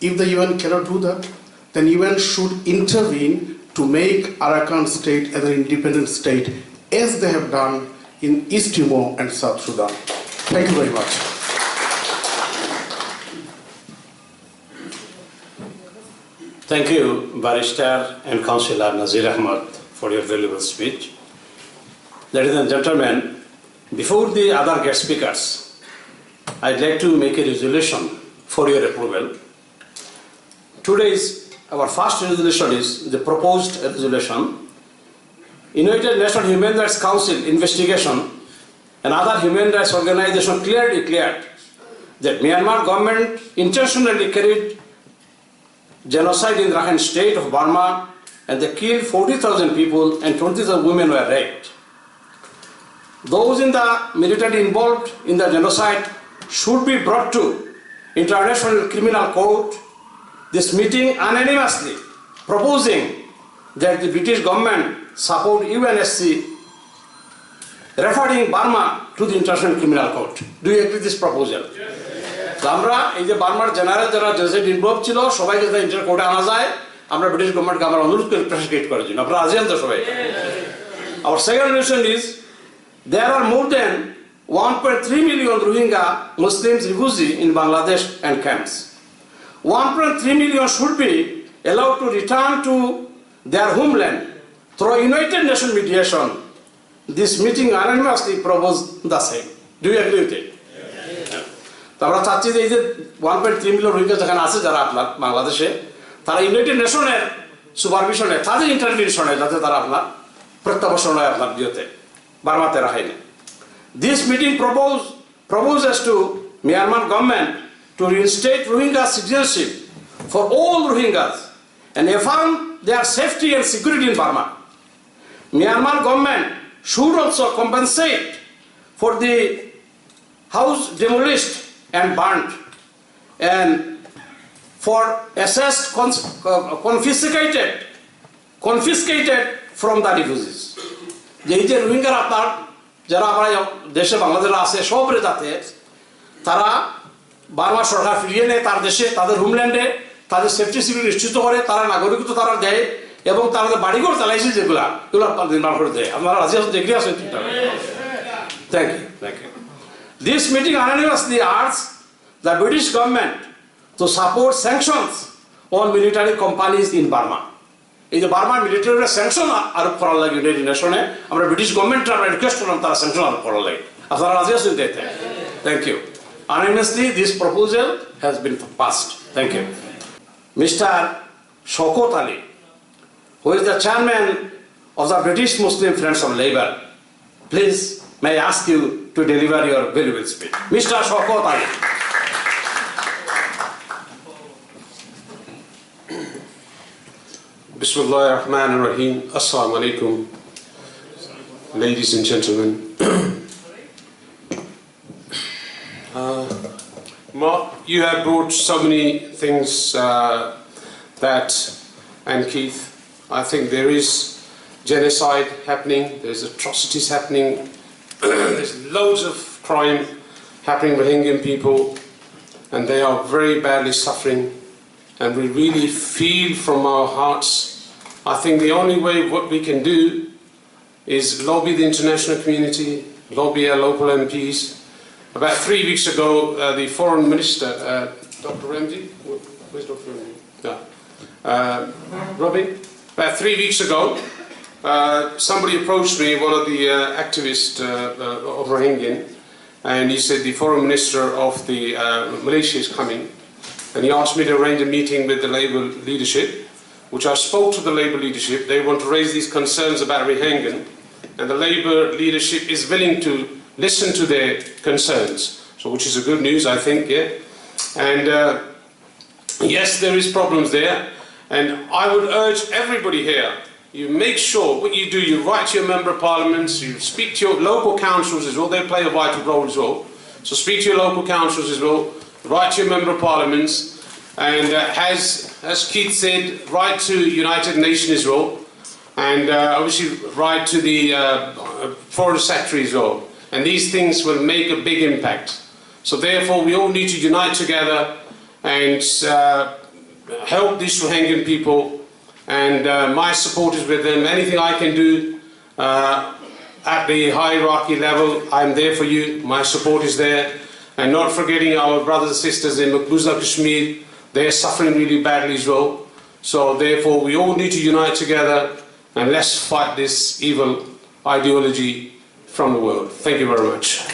If the UN cannot do that, then UN should intervene to make Arakan state as an independent state, as they have done in East Timor and South Sudan. Thank you very much. Thank you, Barrister and Councillor Nazir Ahmad, for your valuable speech. Ladies and gentlemen, before the other guest speakers, I'd like to make a resolution for your approval. Our first resolution is the proposed resolution. United Nations Human Rights Council investigation and other human rights organizations clearly declared that Myanmar government intentionally carried genocide in the Rakhine state of Burma, and they killed 40,000 people and 20,000 women were raped. Those in the military involved in the genocide should be brought to International Criminal Court. This meeting unanimously proposing that the British government support UNSC referring Burma to the International Criminal Court. Do you agree with this proposal? আমরা এই যে বার্মার general যারা genocide involve ছিল সবাইকে যাতে inter কোর্টে আনা যায়, আমরা ব্রিটিশ গভর্নমেন্টকে আমরা অনুরোধ করি প্রসিকিউট করার জন্য। আপনারা রাজি আছেন তো সবাই? Our second resolution is there are more than 1.3 million Rohingya Muslims refugees in Bangladesh and camps. 1.3 million should be allowed to return to their homeland through United Nations mediation. This meeting unanimously proposed the same. Do you agree with it? আমরা চাচ্ছি যে এই যে 1.3 million Rohingya যেখানে আছে যারা আপনার বাংলাদেশে, তারা ইউনাইটেড নেশনের সুপারভিশনে তাদের ইন্টারভিউশনে যাতে তারা আপনার প্রত্যাবাসন হয় আপনার বিয়েতে বার্মাতে রাখাইনে। This meeting proposes to Myanmar government to reinstate Rohingya citizenship for all Rohingyas and affirm their safety and security in Burma. Myanmar government should also compensate for the house demolished and burnt and for assets confiscated from the refugees. এই যে রোহিঙ্গারা আপনার যারা আমরা দেশে বাংলাদেশে আছে সবরে যাতে তারা বার্মা সরকার ফিরিয়ে নেয় তার দেশে, তাদের হোমল্যান্ডে তাদের সেফটি সিকিউরিটি নিশ্চিত করে, তারা নাগরিকত্ব তারা দেয় এবং তাদের বাড়িঘর চালাইছে যেগুলো নির্মাণ করে দেয়। আপনারা রাজি আছেন? দেখে আছেন? Thank you, thank you. This meeting unanimously urges the British government to support sanctions on military companies in Burma. এই যে বার্মার মিলিটারি স্যাংশন আরোপ করার লাগে ইউনাইটেড নেশনে, আমরা ব্রিটিশ গভর্নমেন্টকে আমরা রিকোয়েস্ট করলাম তারা স্যাংশন আরোপ করার লাগে। আপনারা রাজি আছেন? Thank you. Unanimously, this proposal has been passed. Thank you. Mr. Shaukat Ali, who is the chairman of the British Muslim Friends of Labour, please may I ask you to deliver your valuable speech. Mr. Shaukat Ali. Bismillah ar-Rahman ar-Rahim. Assalamu alaikum, ladies and gentlemen. Mark, you have brought so many things and Keith, I think there is genocide happening, there's atrocities happening, there's loads of crime happening with Rohingya people, and they are very badly suffering, and we really feel from our hearts. I think the only way what we can do is lobby the international community, lobby our local MPs. About 3 weeks ago, the foreign minister, Dr. Ramsey, where's Dr. Ramsey? Robbie? About 3 weeks ago, somebody approached me, one of the activists of Rohingya, and he said the foreign minister of the Malaysia is coming, and he asked me to arrange a meeting with the Labour leadership, which I spoke to the Labour leadership. They want to raise these concerns about Rohingya, and the Labour leadership is willing to listen to their concerns, so which is a good news, I think, yeah. And yes, there is problems there, and I would urge everybody here, you make sure what you do, you write to your member of parliaments, you speak to your local councils as well, they play a vital role as well, so speak to your local councils as well, write to your member of parliaments, and as Keith said, write to United Nations as well, and obviously write to the Foreign Secretary as well. And these things will make a big impact. So therefore we all need to unite together and help these Rohingya people and my support is with them. Anything I can do at the hierarchy level, I'm there for you. My support is there. And not forgetting our brothers and sisters in Maqbuza, Kashmir, they're suffering really badly as well. So therefore, we all need to unite together and let's fight this evil ideology from the world. Thank you very much.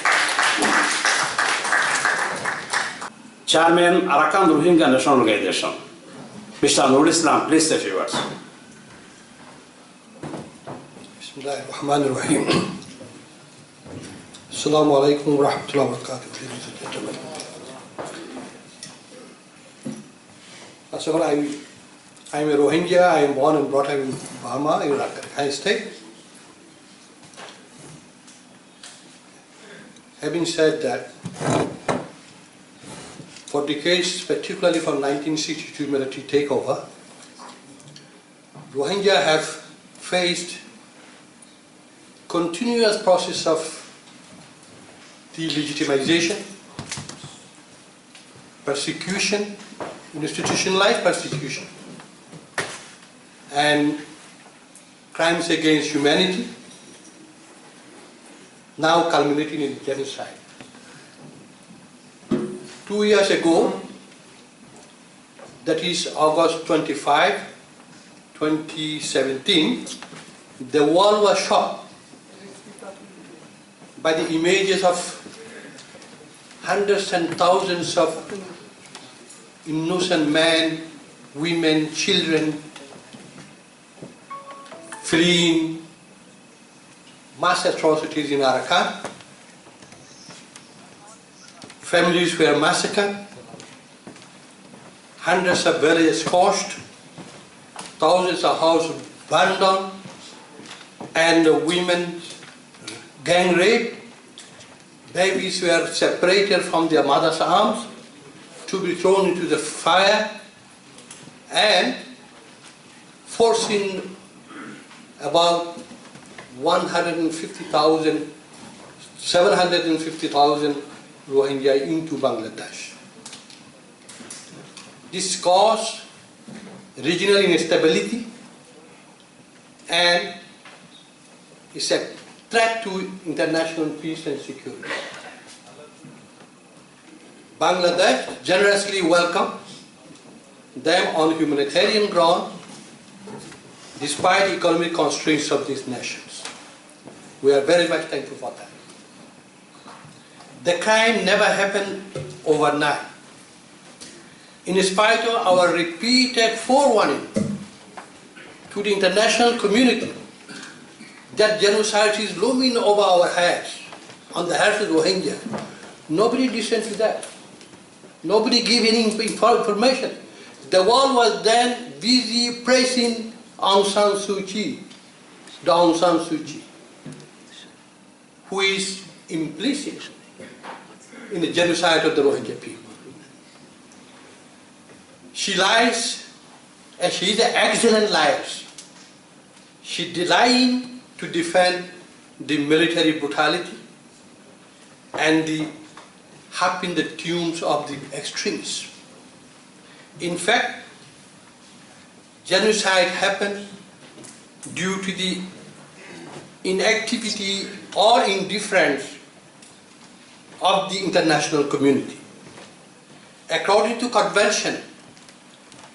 Chairman, Arakan Rohingya National Organization, Mr. Nurul Islam, please say a few words. Bismillahirrahmanirrahim. Assalamu alaikum wa rahmatullahi wa barakatuh, ladies and gentlemen. First of all, I'm a Rohingya. I am born and brought up in Burma, in Rakhine State. Having said that, for decades, particularly from 1962 military takeover, Rohingya have faced continuous process of delegitimization, persecution, institutionalized persecution, and crimes against humanity, now culminating in genocide. 2 years ago, that is August 25, 2017, the world was shocked by the images of hundreds and thousands of innocent men, women, children fleeing mass atrocities in Arakan. Families were massacred, hundreds of villages scorched, thousands of houses burned down, and women gang raped. Babies were separated from their mother's arms to be thrown into the fire, and forcing about 750,000 Rohingya into Bangladesh. This caused regional instability and is a threat to international peace and security. Bangladesh generously welcomed them on humanitarian ground despite economic constraints of these nations. We are very much thankful for that. The crime never happened overnight. In spite of our repeated forewarning to the international community that genocide is looming over our heads, on the heads of Rohingya, nobody listened to that. Nobody gave any information. The world was then busy praising Aung San Suu Kyi, who is implicit in the genocide of the Rohingya people. She lies, and she is an excellent liar. She is lying to defend the military brutality and the harping the tunes of the extremists. In fact, genocide happened due to the inactivity or indifference of the international community. According to Convention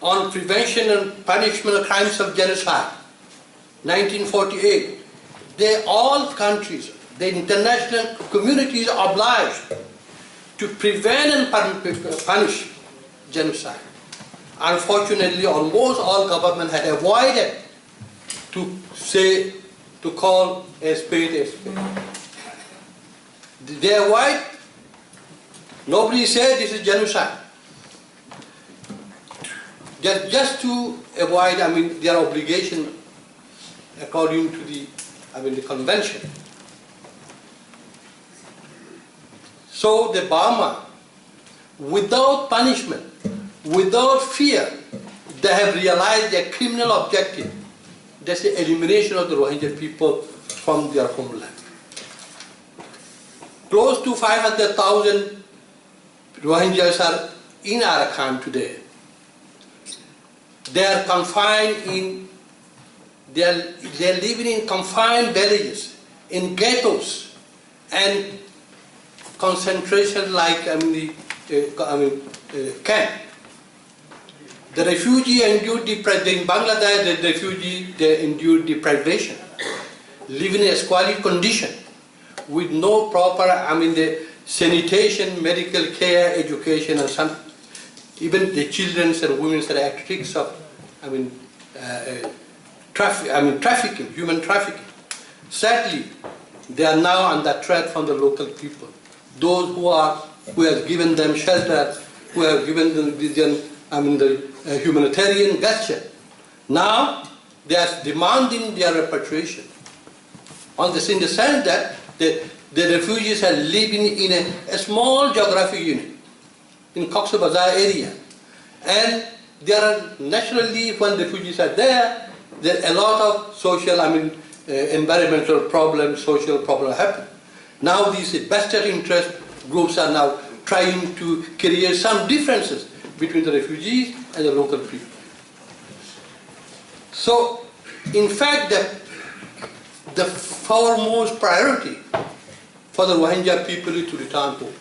on Prevention and Punishment of Crimes of Genocide, 1948, all countries, the international community is obliged to prevent and punish genocide. Unfortunately, almost all governments had avoided to call a spade a spade. They avoid. Nobody said this is genocide. Just to avoid, their obligation according to the convention. So the Burma, without punishment, without fear, they have realized their criminal objective. That's the elimination of the Rohingya people from their homeland. Close to 500,000 Rohingyas are in Arakan today. They are confined in, they are living in confined villages, in ghettos, and concentration like camp. The refugee endured deprivation. In Bangladesh, the refugee they endured deprivation, living in a squalid condition, with no proper, the sanitation, medical care, education, and some, even the children and women are at risk of, trafficking, human trafficking. Sadly, they are now under threat from the local people. Those who have given them shelter, who have given them the humanitarian gesture. Now they are demanding their repatriation. In the sense that the refugees are living in a small geographic unit in Cox's Bazar area, and there are naturally, when refugees are there are a lot of social, environmental problems, social problems happen. Now these vested interest groups are now trying to create some differences between the refugees and the local people. So, in fact, the foremost priority for the Rohingya people is to return home.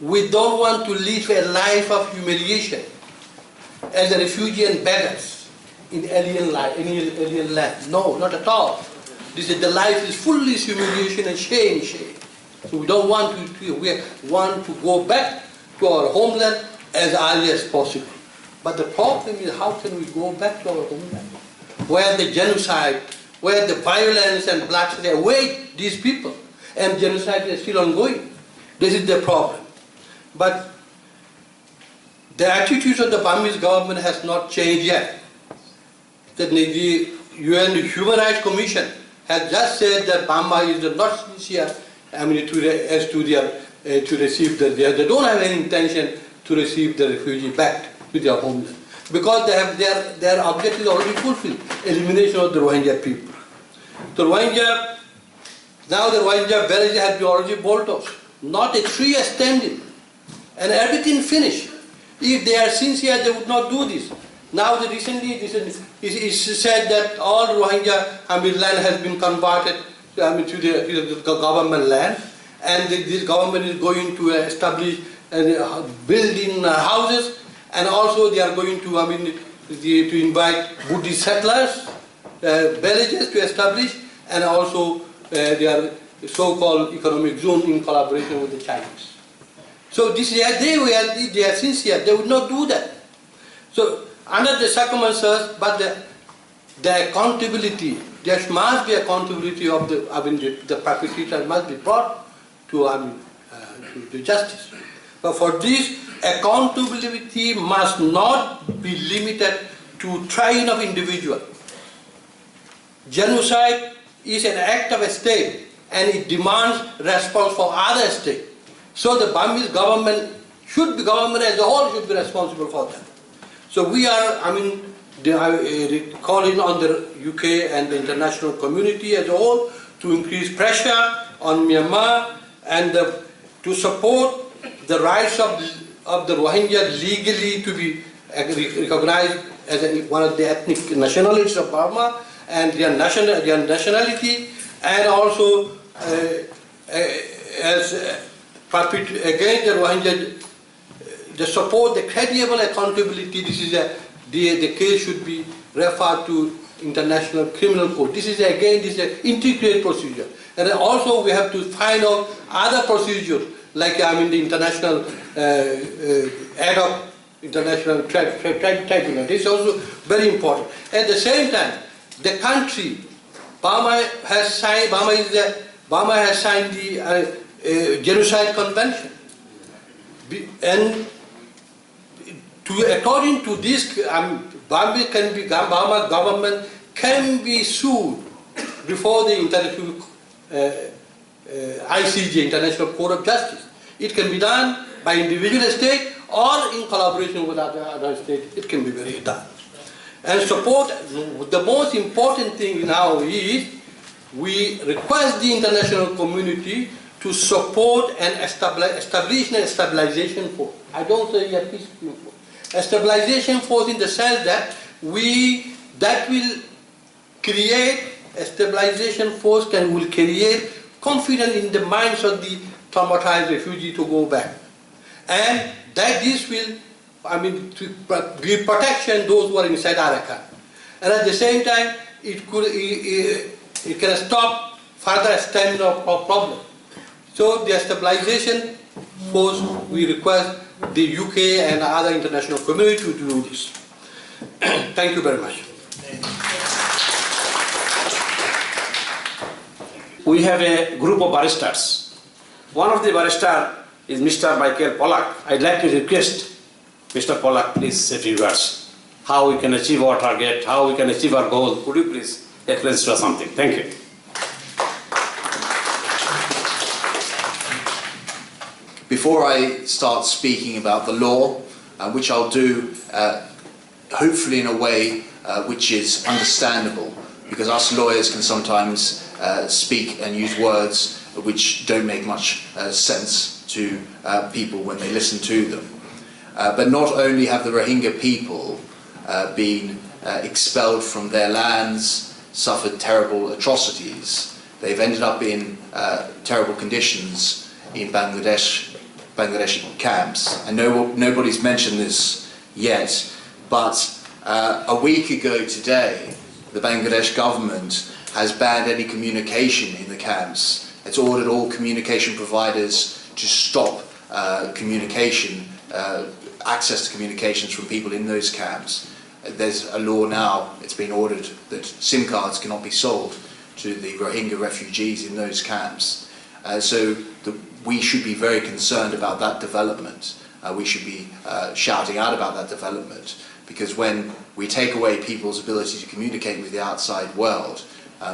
We don't want to live a life of humiliation as a refugee and beggars in alien land. No, not at all. The life is fully humiliation and shame. So we don't want to, we want to go back to our homeland as early as possible. But the problem is, how can we go back to our homeland, where the genocide, where the violence and bloodshed await these people, and genocide is still ongoing. This is the problem. But the attitude of the Burmese government has not changed yet. The UN Human Rights Commission has just said that Burma is not sincere to receive they don't have any intention to receive the refugee back to their homeland, because they have their objective already fulfilled, elimination of the Rohingya people. The Rohingya village has been already bulldozed, not a tree is standing, and everything finished. If they are sincere, they would not do this. Now recently it's said that all Rohingya land has been converted to the government land, and this government is going to establish building houses, and also they are going to to invite Buddhist settlers, villages to establish, and also their so-called economic zone in collaboration with the Chinese. So this is they are sincere. They would not do that. So under the circumstances, but the accountability, there must be accountability of the perpetrators must be brought to justice. But for this, accountability must not be limited to trying of individual. Genocide is an act of a state, and it demands response for other states. So the Burmese government government as a whole should be responsible for that. So we are, calling on the UK and the international community as a whole to increase pressure on Myanmar and to support the rights of the Rohingya legally to be recognized as one of the ethnic nationalities of Burma and their nationality, and also against the Rohingya, the support, the credible accountability. This is the case should be referred to International Criminal Court. This is an integrated procedure, and also we have to find out other procedures like the international ad hoc international tribunal. This is also very important. At the same time, the country Burma has signed the Genocide Convention, and according to this, Burma government can be sued before the international ICJ, International Court of Justice. It can be done by individual state or in collaboration with other states. It can be very done. And support, the most important thing now is we request the international community to support and establish a stabilization force. I don't say a peacekeeping force. A stabilization force in the sense that that will create a stabilization force and will create confidence in the minds of the traumatized refugee to go back. And that this will, to give protection to those who are inside Arakan. And at the same time, it can stop further extension of problem. So the stabilization force, we request the UK and other international community to do this. Thank you very much. We have a group of barristers. One of the barristers is Mr. Michael Pollack. I'd like to request Mr. Pollack, please say a few words. How we can achieve our target, how we can achieve our goal. Could you please explain to us something? Thank you. Before I start speaking about the law, which I'll do hopefully in a way which is understandable, because us lawyers can sometimes speak and use words which don't make much sense to people when they listen to them. But not only have the Rohingya people been expelled from their lands, suffered terrible atrocities, they've ended up in terrible conditions in Bangladeshi camps. And nobody's mentioned this yet, but a week ago today, the Bangladesh government has banned any communication in the camps. It's ordered all communication providers to stop communication, access to communications from people in those camps. There's a law now, it's been ordered that SIM cards cannot be sold to the Rohingya refugees in those camps. We should be very concerned about that development. We should be shouting out about that development, because when we take away people's ability to communicate with the outside world,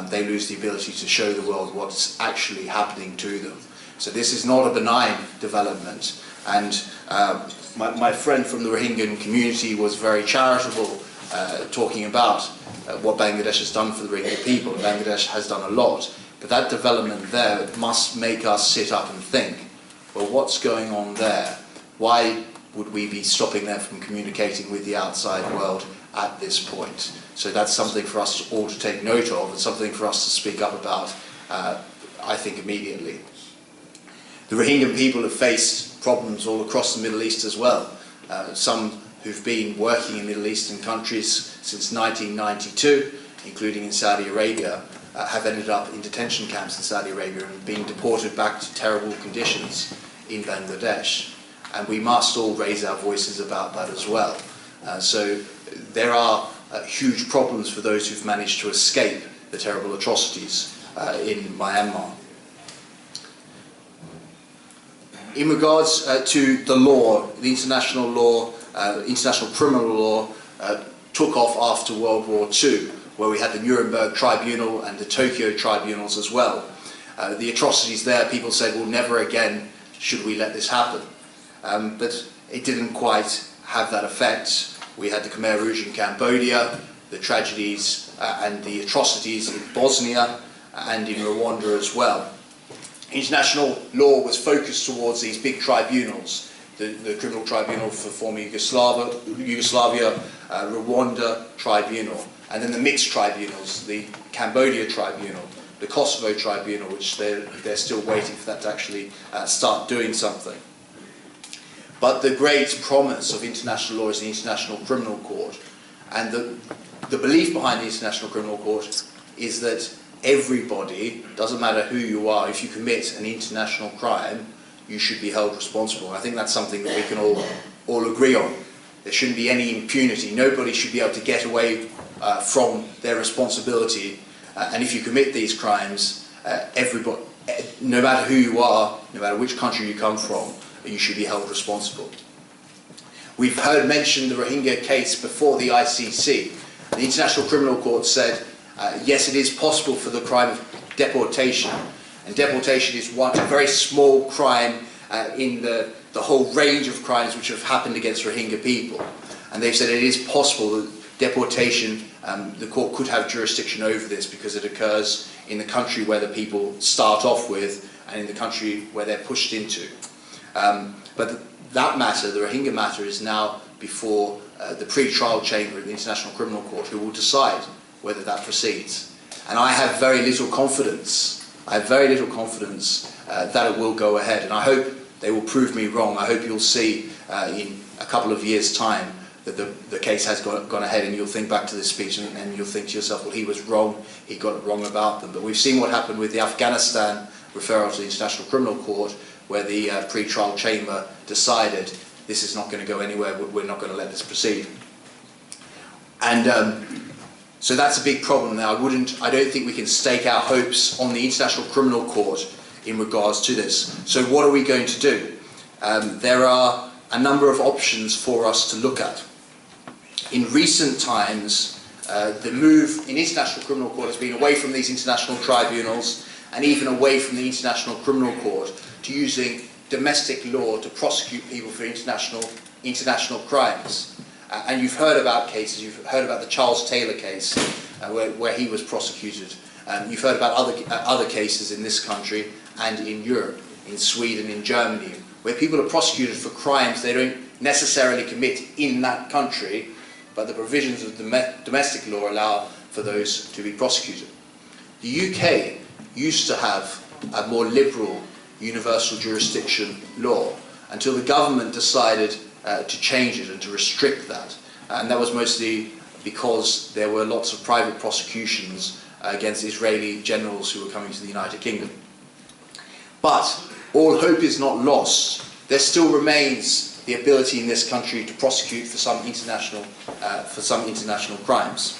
they lose the ability to show the world what's actually happening to them. So this is not a benign development, and my friend from the Rohingya community was very charitable, talking about what Bangladesh has done for the Rohingya people. Bangladesh has done a lot, but that development there must make us sit up and think, well, what's going on there? Why would we be stopping them from communicating with the outside world at this point? So that's something for us all to take note of, and something for us to speak up about, I think, immediately. The Rohingya people have faced problems all across the Middle East as well. Some who've been working in Middle Eastern countries since 1992, including in Saudi Arabia, have ended up in detention camps in Saudi Arabia and being deported back to terrible conditions in Bangladesh. And we must all raise our voices about that as well. So there are huge problems for those who've managed to escape the terrible atrocities in Myanmar. In regards to the law, the international law, international criminal law took off after World War II, where we had the Nuremberg Tribunal and the Tokyo Tribunals as well. The atrocities there, people said, well, never again should we let this happen. But it didn't quite have that effect. We had the Khmer Rouge in Cambodia, the tragedies and the atrocities in Bosnia and in Rwanda as well. International law was focused towards these big tribunals, the Criminal Tribunal for former Yugoslavia, Rwanda Tribunal, and then the mixed tribunals, the Cambodia Tribunal, the Kosovo Tribunal, which they're still waiting for that to actually start doing something. But the great promise of international law is the International Criminal Court. And the belief behind the International Criminal Court is that everybody, doesn't matter who you are, if you commit an international crime, you should be held responsible. And I think that's something that we can all agree on. There shouldn't be any impunity. Nobody should be able to get away from their responsibility. And if you commit these crimes, everybody, no matter who you are, no matter which country you come from, you should be held responsible. We've heard mentioned the Rohingya case before the ICC. The International Criminal Court said, yes, it is possible for the crime of deportation. And deportation is a very small crime in the whole range of crimes which have happened against Rohingya people. And they've said it is possible that deportation, the court could have jurisdiction over this because it occurs in the country where the people start off with and in the country where they're pushed into. But that matter, the Rohingya matter, is now before the pre-trial chamber of the International Criminal Court, who will decide whether that proceeds. And I have very little confidence. That it will go ahead, and I hope they will prove me wrong. I hope you'll see in a couple of years' time that the case has gone ahead, and you'll think back to this speech and you'll think to yourself, well, he was wrong, he got it wrong about them. But we've seen what happened with the Afghanistan referral to the International Criminal Court, where the pre-trial chamber decided this is not going to go anywhere, we're not going to let this proceed. And so that's a big problem now. I don't think we can stake our hopes on the International Criminal Court in regards to this. So what are we going to do? There are a number of options for us to look at. In recent times, the move in International Criminal Court has been away from these international tribunals and even away from the International Criminal Court to using domestic law to prosecute people for international crimes. And you've heard about cases, you've heard about the Charles Taylor case where he was prosecuted. You've heard about other cases in this country and in Europe, in Sweden, in Germany, where people are prosecuted for crimes they don't necessarily commit in that country, but the provisions of domestic law allow for those to be prosecuted. The UK used to have a more liberal universal jurisdiction law until the government decided to change it and to restrict that. And that was mostly because there were lots of private prosecutions against Israeli generals who were coming to the United Kingdom. But all hope is not lost. There still remains the ability in this country to prosecute for some international crimes.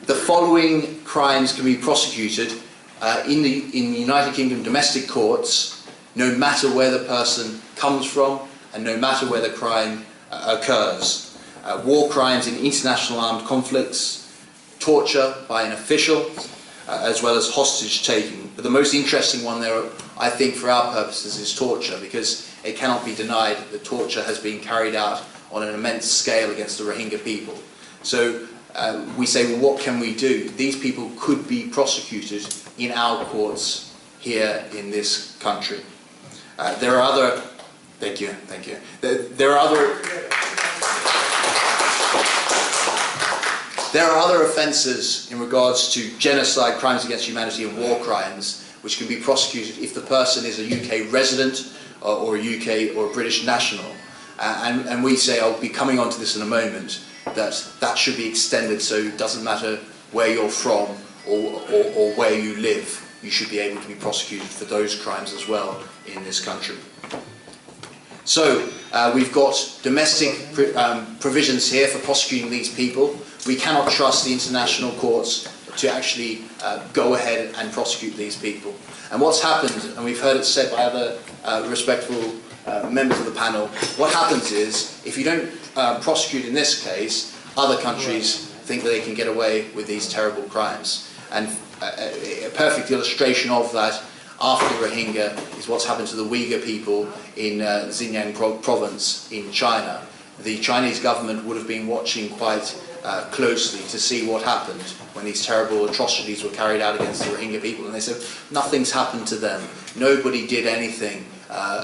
The following crimes can be prosecuted in the United Kingdom domestic courts, no matter where the person comes from and no matter where the crime occurs. War crimes in international armed conflicts, torture by an official, as well as hostage taking. But the most interesting one there, I think, for our purposes, is torture, because it cannot be denied that torture has been carried out on an immense scale against the Rohingya people. So we say, well, what can we do? These people could be prosecuted in our courts here in this country. There are other... Thank you. There are other offences in regards to genocide, crimes against humanity and war crimes which can be prosecuted if the person is a UK resident or a UK or a British national. And we say, I'll be coming on to this in a moment, that should be extended so it doesn't matter where you're from or where you live, you should be able to be prosecuted for those crimes as well in this country. So we've got domestic provisions here for prosecuting these people. We cannot trust the international courts to actually go ahead and prosecute these people. And what's happened, and we've heard it said by other respectable members of the panel, what happens is, if you don't prosecute in this case, other countries think that they can get away with these terrible crimes. And a perfect illustration of that after Rohingya is what's happened to the Uyghur people in Xinjiang province in China. The Chinese government would have been watching quite closely to see what happened when these terrible atrocities were carried out against the Rohingya people, and they said nothing's happened to them. Nobody did anything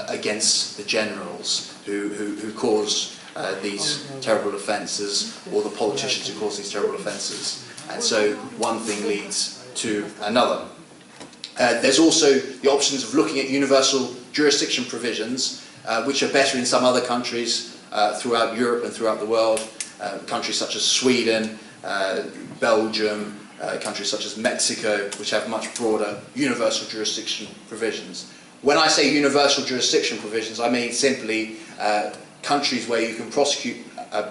against the generals who caused these terrible offences, or the politicians who caused these terrible offences. And so one thing leads to another. There's also the options of looking at universal jurisdiction provisions, which are better in some other countries throughout Europe and throughout the world. Countries such as Sweden, Belgium, countries such as Mexico, which have much broader universal jurisdiction provisions. When I say universal jurisdiction provisions, I mean simply countries where you can prosecute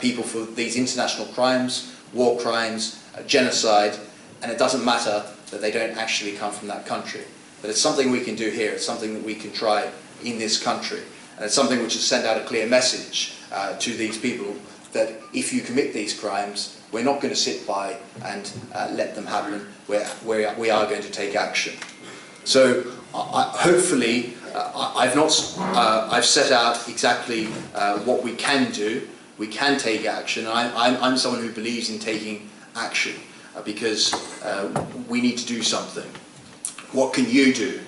people for these international crimes, war crimes, genocide, and it doesn't matter that they don't actually come from that country. But it's something we can do here, it's something that we can try in this country, and it's something which has sent out a clear message to these people that if you commit these crimes, we're not going to sit by and let them happen. We are going to take action. So hopefully I've set out exactly what we can do. We can take action. I'm someone who believes in taking action because we need to do something. What can you do?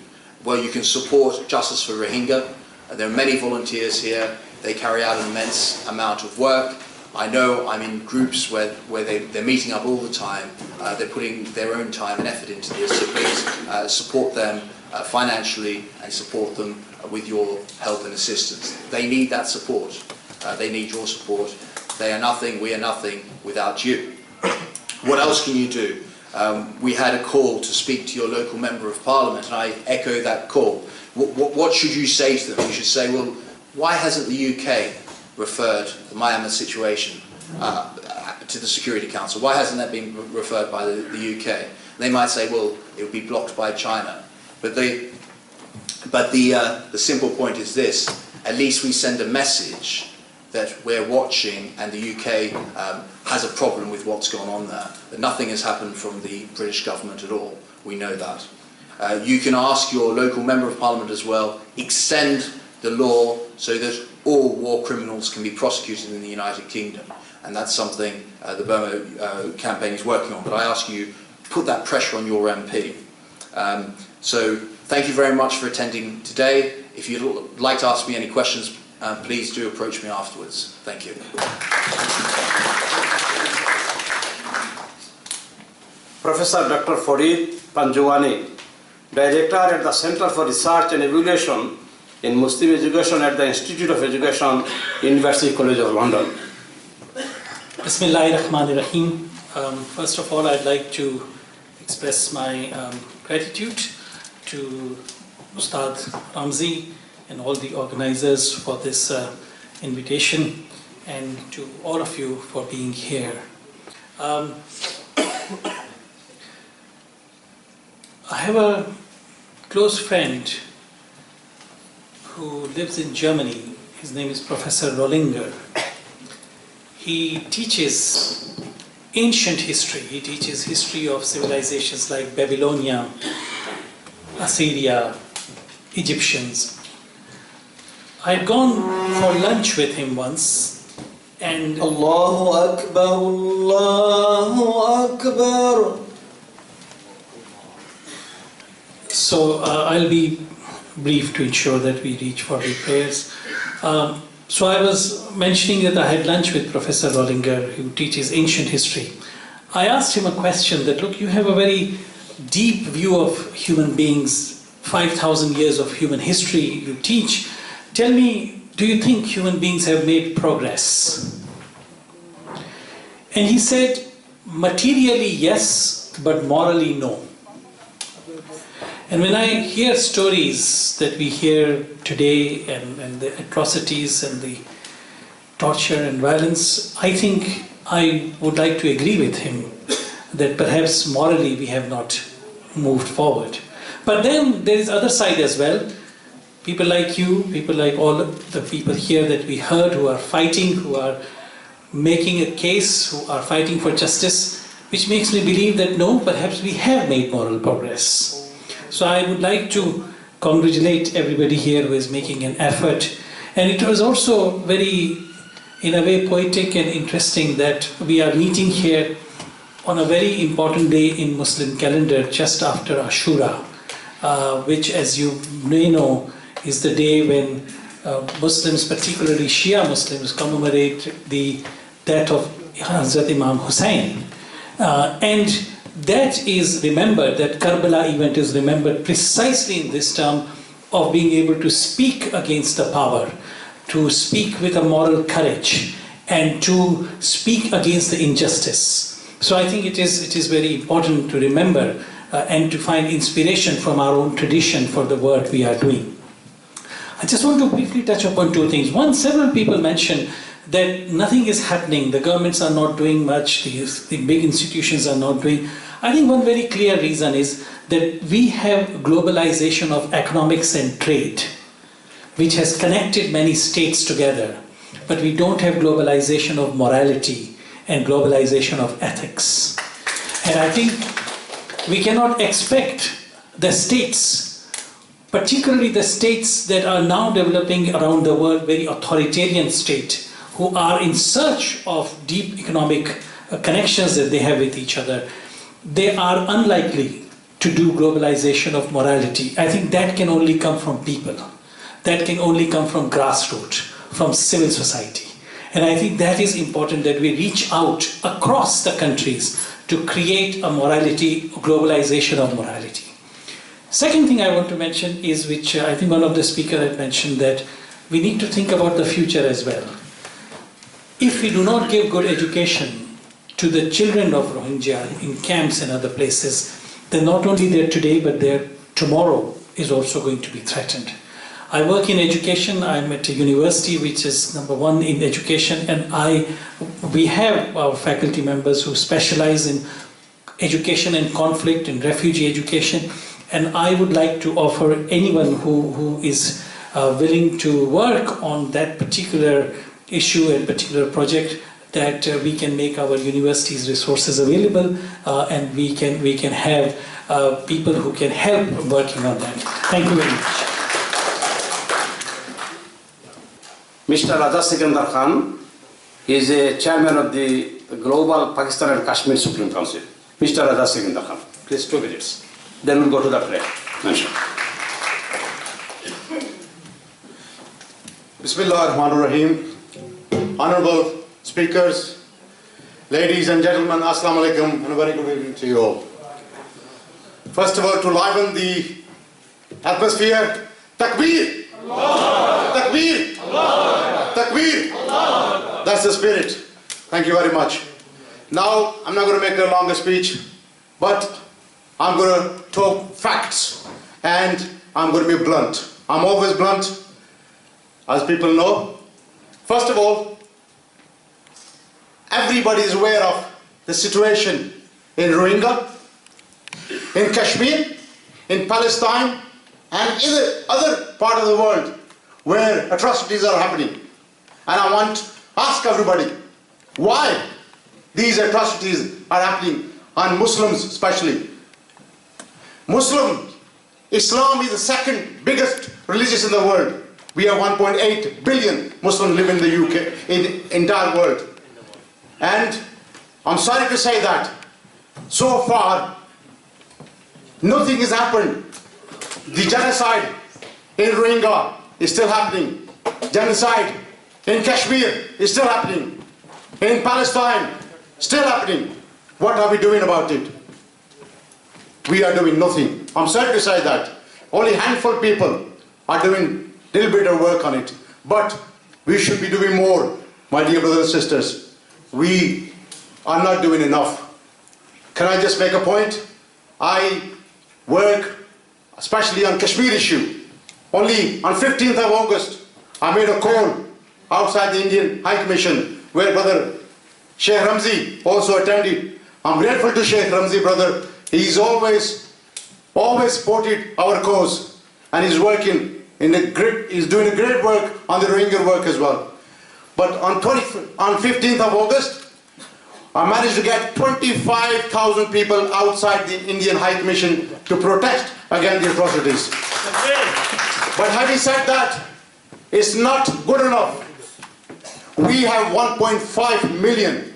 Well, you can support Justice for Rohingya. There are many volunteers here. They carry out an immense amount of work. I know I'm in groups where they're meeting up all the time. They're putting their own time and effort into this, so please support them financially and support them with your help and assistance. They need that support. They need your support. They are nothing, we are nothing without you. What else can you do? We had a call to speak to your local Member of Parliament, and I echo that call. What should you say to them? You should say, well, why hasn't the UK referred the Myanmar situation to the Security Council? Why hasn't that been referred by the UK? They might say, well, it would be blocked by China. But the simple point is this: at least we send a message that we're watching, and the UK has a problem with what's gone on there. That nothing has happened from the British government at all. We know that. You can ask your local Member of Parliament as well, extend the law so that all war criminals can be prosecuted in the United Kingdom. And that's something the Burma campaign is working on. But I ask you, put that pressure on your MP. So thank you very much for attending today. If you'd like to ask me any questions, please do approach me afterwards. Thank you. Professor Dr. Farid Panjwani, Director at the Center for Research and Evaluation in Muslim Education at the Institute of Education, University College of London. Bismillahirrahmanirrahim. First of all, I'd like to express my gratitude to Ustad Ramzi and all the organizers for this invitation, and to all of you for being here. I have a close friend who lives in Germany. His name is Professor Rohinga. He teaches ancient history. He teaches history of civilizations like Babylonia, Assyria, Egyptians. I'd gone for lunch with him once, and Allahu Akbar, Allahu Akbar. So I'll be brief to ensure that we reach for the prayers. So I was mentioning that I had lunch with Professor Rohinga, who teaches ancient history. I asked him a question that, look, you have a very deep view of human beings, 5,000 years of human history you teach. Tell me, do you think human beings have made progress? And he said, materially yes, but morally no. And when I hear stories that we hear today, and the atrocities and the torture and violence, I think I would like to agree with him that perhaps morally we have not moved forward. But then there is other side as well. People like you, people like all the people here that we heard who are fighting, who are making a case, who are fighting for justice, which makes me believe that no, perhaps we have made moral progress. So I would like to congratulate everybody here who is making an effort. And it was also very, in a way, poetic and interesting that we are meeting here on a very important day in Muslim calendar, just after Ashura, which, as you may know, is the day when Muslims, particularly Shia Muslims, commemorate the death of Hazrat Imam Hussain. And that is remembered, that Karbala event is remembered precisely in this term of being able to speak against the power, to speak with a moral courage, and to speak against the injustice. So I think it is very important to remember and to find inspiration from our own tradition for the work we are doing. I just want to briefly touch upon two things. One, several people mentioned that nothing is happening, the governments are not doing much, the big institutions are not doing. I think one very clear reason is that we have globalization of economics and trade, which has connected many states together, but we don't have globalization of morality and globalization of ethics. And I think we cannot expect the states, particularly the states that are now developing around the world, very authoritarian state, who are in search of deep economic connections that they have with each other. They are unlikely to do globalization of morality. I think that can only come from people. that can only come from grassroots, from civil society. And I think that is important, that we reach out across the countries to create a morality, globalization of morality. Second thing I want to mention is, which I think one of the speakers had mentioned, that we need to think about the future as well. If we do not give good education to the children of Rohingya in camps and other places, then not only there today, but their tomorrow is also going to be threatened. I work in education. I'm at a university which is #1 in education, and we have our faculty members who specialize in education and conflict and refugee education. And I would like to offer anyone who is willing to work on that particular issue and particular project, that we can make our universities' resources available, and we can have people who can help working on that. Thank you very much. Mr. Raja Sikandar Khan is a chairman of the Global Pakistan and Kashmir Supreme Council. Mr. Raja Sikandar Khan, please 2 minutes. Then we'll go to the prayer. Bismillah ar-Rahman ar-Rahim. Honorable speakers, ladies and gentlemen, Assalamu alaikum, and a very good evening to you all. First of all, to liven the atmosphere, Takbir! Allah! Takbir! Allah! Takbir! Allah! That's the spirit. Thank you very much. Now, I'm not going to make a longer speech, but I'm going to talk facts, and I'm going to be blunt. I'm always blunt, as people know. First of all, everybody is aware of the situation in Rohingya, in Kashmir, in Palestine, and in the other part of the world where atrocities are happening. And I want to ask everybody, why these atrocities are happening on Muslims especially. Islam is the second biggest religion in the world. We have 1.8 billion Muslims live in the UK, in the entire world. And I'm sorry to say that so far nothing has happened. The genocide in Rohingya is still happening. Genocide in Kashmir is still happening. In Palestine, still happening. What are we doing about it? We are doing nothing. I'm sorry to say that. Only a handful of people are doing a little bit of work on it. But we should be doing more, my dear brothers and sisters. We are not doing enough. Can I just make a point? I work especially on Kashmir issue. Only on 15th of August, I made a call outside the Indian High Commission, where Brother Sheikh Ramzi also attended. I'm grateful to Sheikh Ramzi, brother. He's always supported our cause, and he's working he's doing a great work on the Rohingya work as well. But on 15th of August, I managed to get 25,000 people outside the Indian High Commission to protest against the atrocities. But having said that, it's not good enough. We have 1.5 million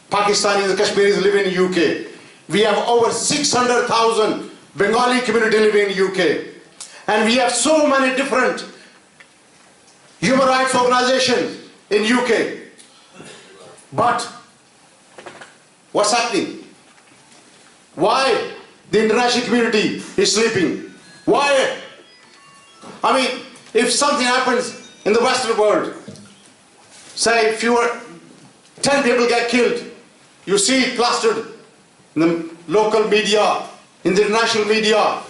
Pakistanis and Kashmiris living in the UK. We have over 600,000 Bengali community living in the UK. And we have so many different human rights organizations in the UK. But what's happening? Why the international community is sleeping? Why? I mean, if something happens in the Western world, say 10 people get killed, you see it plastered in the local media, in the international media.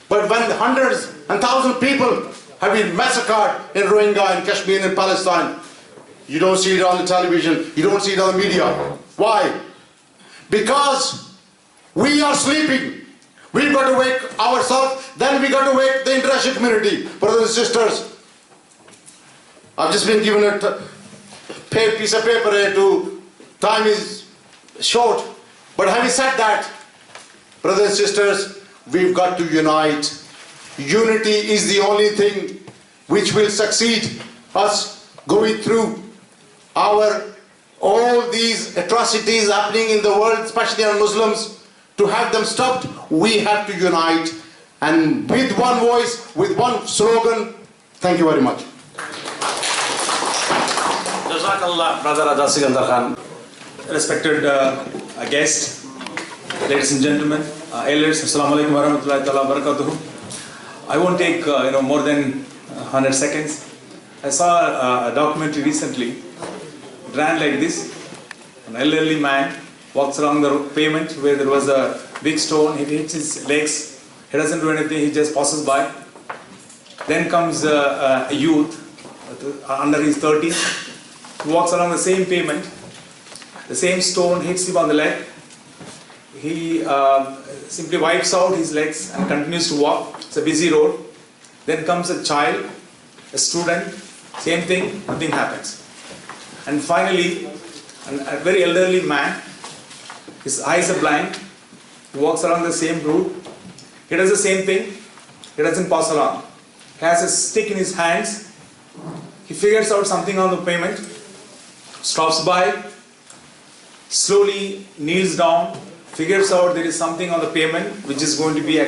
But when hundreds and thousands of people have been massacred in Rohingya, in Kashmir, and Palestine, you don't see it on the television, you don't see it on the media. Why? Because we are sleeping. We've got to wake ourselves, then we got to wake the international community. Brothers and sisters, I've just been given a piece of paper here to, time is short. But having said that, brothers and sisters, we've got to unite. Unity is the only thing which will succeed us going through all these atrocities happening in the world, especially on Muslims. To have them stopped, we have to unite, and with one voice, with one slogan, Thank you very much. Jazakallah, Brother Ajaz Sikandar Khan. Respected guests, ladies and gentlemen, elders, Assalamu alaikum wa rahmatullahi wa barakatuhu. I won't take more than 100 seconds. I saw a documentary recently. It ran like this. An elderly man walks along the pavement where there was a big stone. He hits his legs. He doesn't do anything. He just passes by. Then comes a youth under his 30s. He walks along the same pavement. The same stone hits him on the leg. He simply wipes out his legs and continues to walk. It's a busy road. Then comes a child, a student, same thing, nothing happens. And finally, a very elderly man, his eyes are blind, he walks along the same route. He does the same thing, he doesn't pass along. He has a stick in his hands, he figures out something on the pavement, stops by, slowly kneels down, figures out there is something on the pavement which is going to be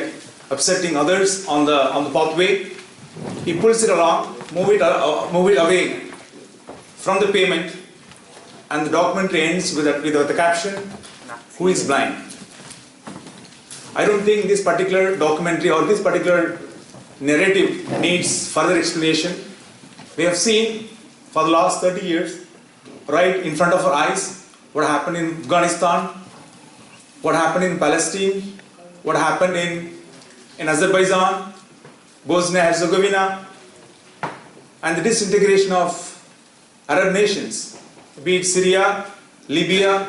upsetting others on the pathway. He pulls it along, move it away from the pavement, and the documentary ends with the caption, "Who is blind?" I don't think this particular documentary or this particular narrative needs further explanation. We have seen for the last 30 years, right in front of our eyes, what happened in Afghanistan, what happened in Palestine, what happened in Azerbaijan, Bosnia-Herzegovina, and the disintegration of Arab nations, be it Syria, Libya,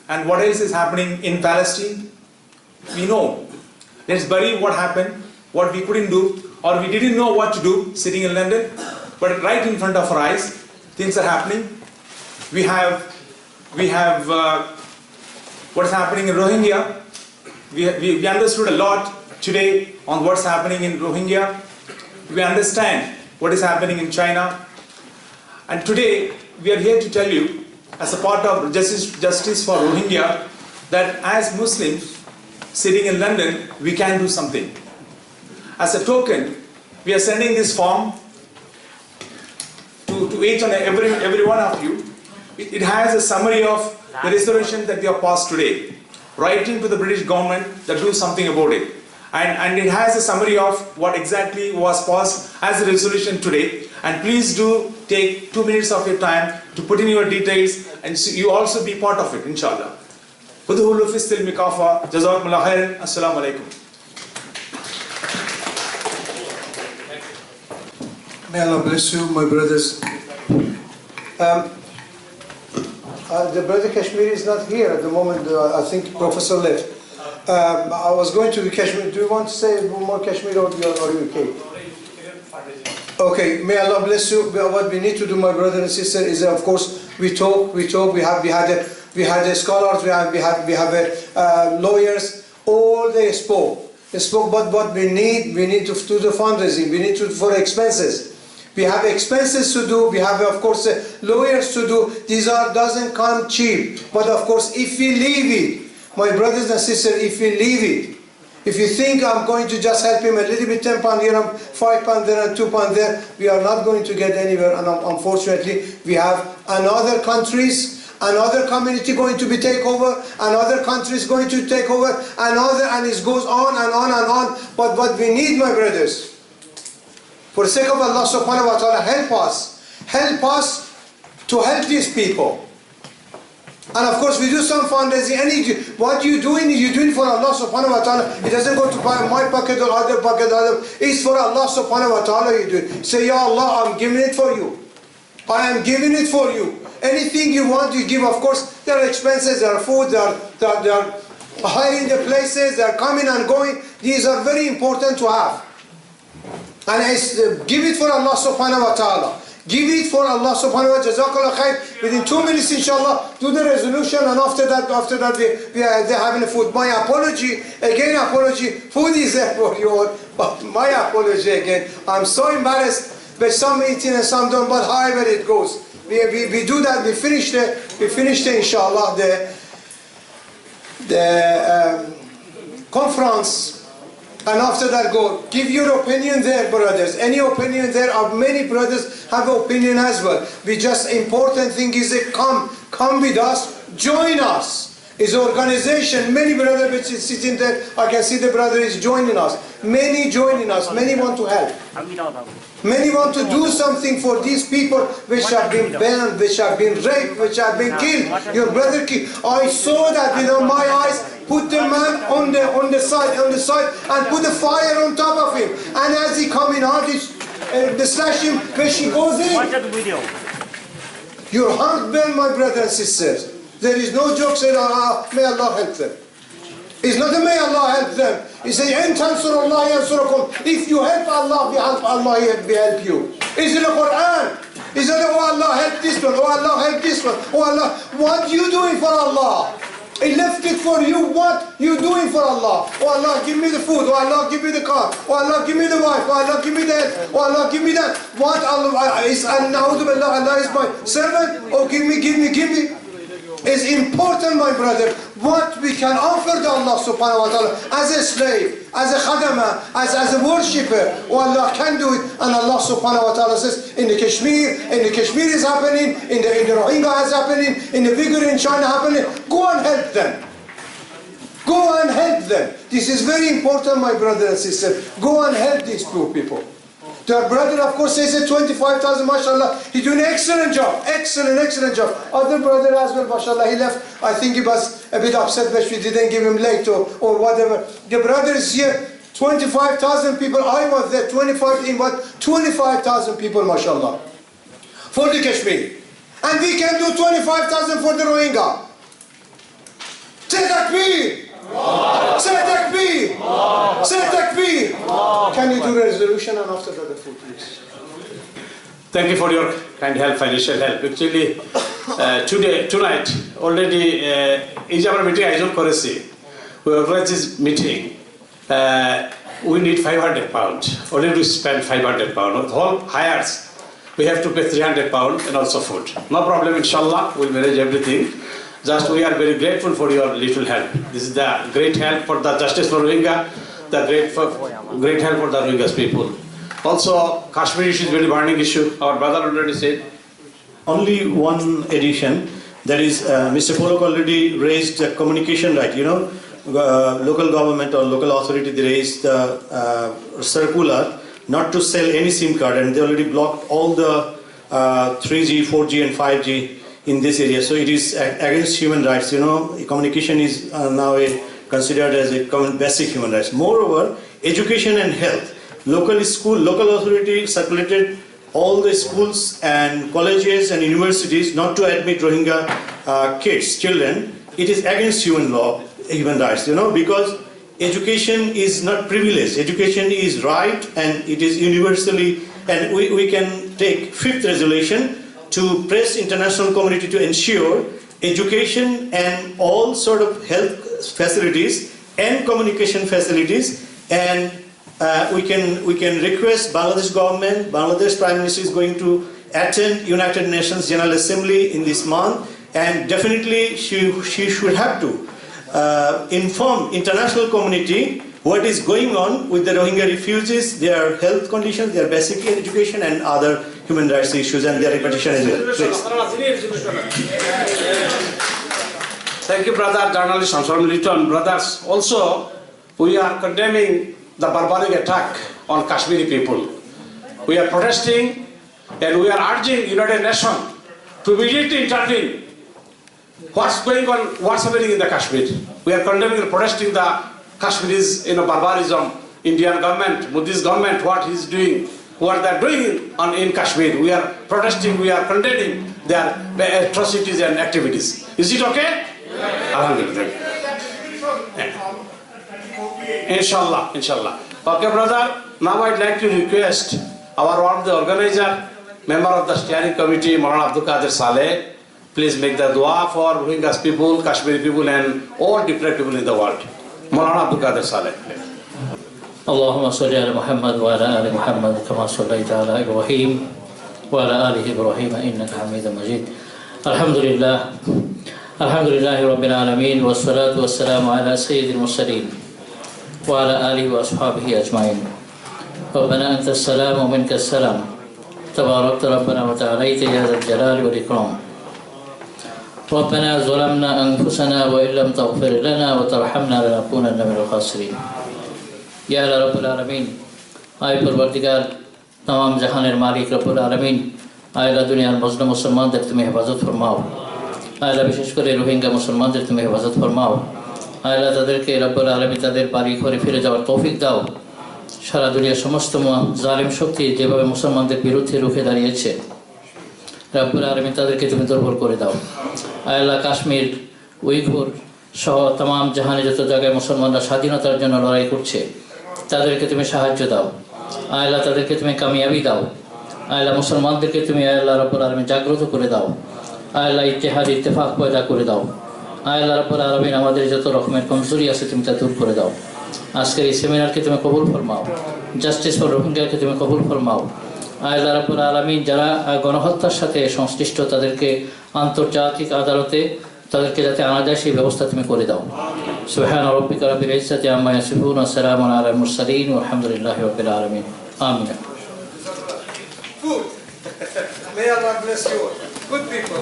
and what else is happening in Palestine. We know. Let's bury what happened, what we couldn't do, or we didn't know what to do sitting in London, but right in front of our eyes, things are happening. We have what's happening in Rohingya. We understood a lot today on what's happening in Rohingya. We understand what is happening in China. And today, we are here to tell you, as a part of Justice for Rohingya, that as Muslims sitting in London, we can do something. As a token, we are sending this form to each and every one of you. It has a summary of the resolution that we have passed today, writing to the British government that do something about it. And it has a summary of what exactly was passed as a resolution today. And please do take 2 minutes of your time to put in your details and you also be part of it, inshallah. Jazakumullah khairan. Assalamu alaikum. May Allah bless you, my brothers. The brother Kashmiri is not here at the moment. I think Professor left. I was going to Kashmir. Do you want to say more Kashmiri or are you okay? Okay, may Allah bless you. What we need to do, my brother and sister, is of course we talk. We had scholars. We have lawyers. All they spoke. But what we need to do the fundraising. We need to for expenses. We have expenses to do. We have of course lawyers to do. These doesn't come cheap. But of course, if we leave it, my brothers and sisters, if we leave it, if you think I'm going to just help him a little bit, £10 here, £5 there, and £2 there, we are not going to get anywhere. And unfortunately, we have another countries, another community going to be take over, another country is going to take over, another, and it goes on and on and on. But what we need, my brothers, for the sake of Allah subhanahu wa ta'ala, help us to help these people. And of course we do some fundraising. What you're doing for Allah subhanahu wa ta'ala. It doesn't go to my pocket or other pocket. It's for Allah subhanahu wa ta'ala you do it. Say, Ya Allah, I'm giving it for you. I am giving it for you. Anything you want, you give. Of course, there are expenses, there are food, there are hiring the places, they are coming and going. These are very important to have. And give it for Allah subhanahu wa ta'ala. Give it for Allah subhanahu wa ta'ala. Jazakallah khair. Within 2 minutes, inshallah, do the resolution, and after that they're having a food. My apology, food is there for you all, but my apology again. I'm so embarrassed, but some eating and some don't, but however it goes. We do that, we finished inshallah, the conference And after that go, give your opinion there, brothers. Any opinion there, are many brothers have opinion as well. We just, important thing is that come with us, join us. It's organization, many brothers which is sitting there, I can see the brother is joining us. Many joining us, many want to help. Many want to do something for these people which have been banned, which have been raped, which have been killed. Your brother killed. I saw that with my eyes. Put the man on the side, and put the fire on top of him. And as he coming out, they slash him when she goes in. Watch the video. Your heart burn, my brothers and sisters. There is no joke saying, may Allah help them. It's not a may Allah help them. It's a if you help Allah, Allah will help you. It's in the Quran. It's not, oh Allah help this one, oh Allah help this one, oh Allah. What you doing for Allah? He left it for you. What you doing for Allah? Oh Allah, give me the food. Oh Allah, give me the car. Oh Allah, give me the wife. Oh Allah, give me that. Oh Allah, give me that. What Allah is? Allah is my servant. Oh, give me. It's important, my brother, what we can offer to Allah subhanahu wa ta'ala as a slave, as a khadama, as a worshipper. Oh, Allah can do it. And Allah subhanahu wa ta'ala says, in the Kashmir is happening, in the Rohingya is happening, in the Uyghur in China happening. Go and help them. Go and help them. This is very important, my brother and sister. Go and help these poor people. Their brother, of course, says 25,000, mashallah. He's doing an excellent job. Excellent job. Other brother as well, mashallah, he left. I think he was a bit upset that we didn't give him late or whatever. The brother is here. 25,000 people. I was there. 25,000 people, mashallah. For the Kashmir. And we can do 25,000 for the Rohingya. Say takbir. Say takbir! Say takbir! Can you do a resolution and after that the food, please? Thank you for your kind help, financial help. Actually, tonight, already, is our meeting I don't we organized this meeting. We need 500 pounds. Only to spend 500 pounds. All hires, we have to pay 300 pounds and also food. No problem, inshallah, we'll manage everything. Just we are very grateful for your little help. This is the great help for the justice for Rohingya, the great help for the Rohingya people. Also, Kashmir issue is very burning issue. Our brother already said. Only one addition, that is Mr. Pollock already raised the communication right. Local government or local authority, they raised the circular not to sell any SIM card, and they already blocked all the 3G, 4G and 5G in this area. So it is against human rights. Communication is now considered as a basic human rights. Moreover, education and health. Local authority circulated all the schools and colleges and universities not to admit Rohingya children. It is against human rights, because education is not privilege. Education is right and it is universally, and we can take 5th resolution to press international community to ensure education and all sort of health facilities and communication facilities, and we can request Bangladesh government, Bangladesh Prime Minister is going to attend United Nations General Assembly in this month, and definitely she should have to inform international community what is going on with the Rohingya refugees, their health conditions, their basic education and other human rights issues and their repetition as well. Thank you, brother, journalist Hamsalam Litton. Brothers, also we are condemning the barbaric attack on Kashmiri people. We are protesting and we are urging United Nations to immediately intervene. What's going on, what's happening in the Kashmir? We are condemning and protesting the Kashmiris barbarism, Indian government, Modi's government, what he's doing, what they're doing in Kashmir. We are protesting, we are condemning their atrocities and activities. Is it okay? Yeah. Alhamdulillah. Inshallah. Okay, brother, now I'd like to request one of the organizer, member of the steering committee, Maulana Abdul Qadir Saleh, please make the dua for Rohingya people, Kashmiri people and all different people in the world. Maulana Abdul Qadir Saleh. اللهم صل على محمد وعلى آل محمد كما صليت على إبراهيم وعلى آل إبراهيم إنك حميد مجيد. الحمد لله رب العالمين والصلاة والسلام على سيد المرسلين وعلى آله وأصحابه أجمعين. ربنا أنت السلام ومنك السلام تباركت ربنا وتعاليت يا ذا الجلال والإكرام. ربنا ظلمنا أنفسنا وإن لم تغفر لنا وترحمنا لنكونن من الخاسرين. يا رب العالمين آي پروردگار तमाम जहानेर मालिक रब्बुल आलमीन आयला दुनियार मजलूम मुसलमानদের তুমি হেফাজত ফরমাও আয়লা বিশেষ করে রোহিঙ্গা মুসলমানদের তুমি হেফাজত ফরমাও আয়লা তাদেরকে রব্বুল আলমিন তাদের বাড়ি ঘরে ফিরে যাওয়ার তৌফিক দাও সারা দুনিয়ার সমস্ত জালিম শক্তি যেভাবে মুসলমানদের বিরুদ্ধে রুখে দাঁড়িয়েছে রব্বুল আলমিন তাদেরকে তুমি দুর্বল করে দাও আয়লা কাশ্মীর উইঘুর সহ तमाम জাহানে যত জায়গায় মুসলমানরা স্বাধীনতার জন্য লড়াই করছে তাদেরকে তুমি সাহায্য দাও আল্লাহ তাদেরকে তুমি কামিয়াবি দাও আল্লাহ মুসলমানদেরকে তুমি আল্লাহ রাব্বুল আলামিন জাগ্রত করে দাও আল্লাহ ইত্তেহাদ ইত্তেফাক পয়দা করে দাও আল্লাহ রাব্বুল আলামিন আমাদের যত রকমের কমজোরি আছে তুমি তা দূর করে দাও আজকের এই সেমিনারকে তুমি কবুল ফরমাও জাস্টিস ফর রোহিঙ্গাকে তুমি কবুল ফরমাও আল্লাহ রাব্বুল আলামিন যারা গণহত্যার সাথে সংশ্লিষ্ট তাদেরকে আন্তর্জাতিক আদালতে তাদেরকে যাতে আনা যায় সেই ব্যবস্থা তুমি করে দাও সুবহান রাব্বিকা রাব্বিল ইজ্জাতি আম্মা ইয়াসিফুন ওয়া সালামুন আলাল মুরসালিন ওয়ালহামদুলিল্লাহি রাব্বিল আলামিন আমিন May Allah bless you all. Good people.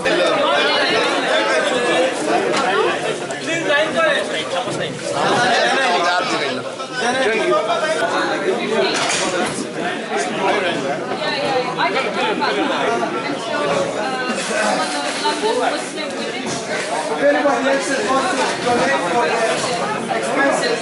Please line kare. I didn't know about that until London Muslim women. If anybody else wants to donate for expenses,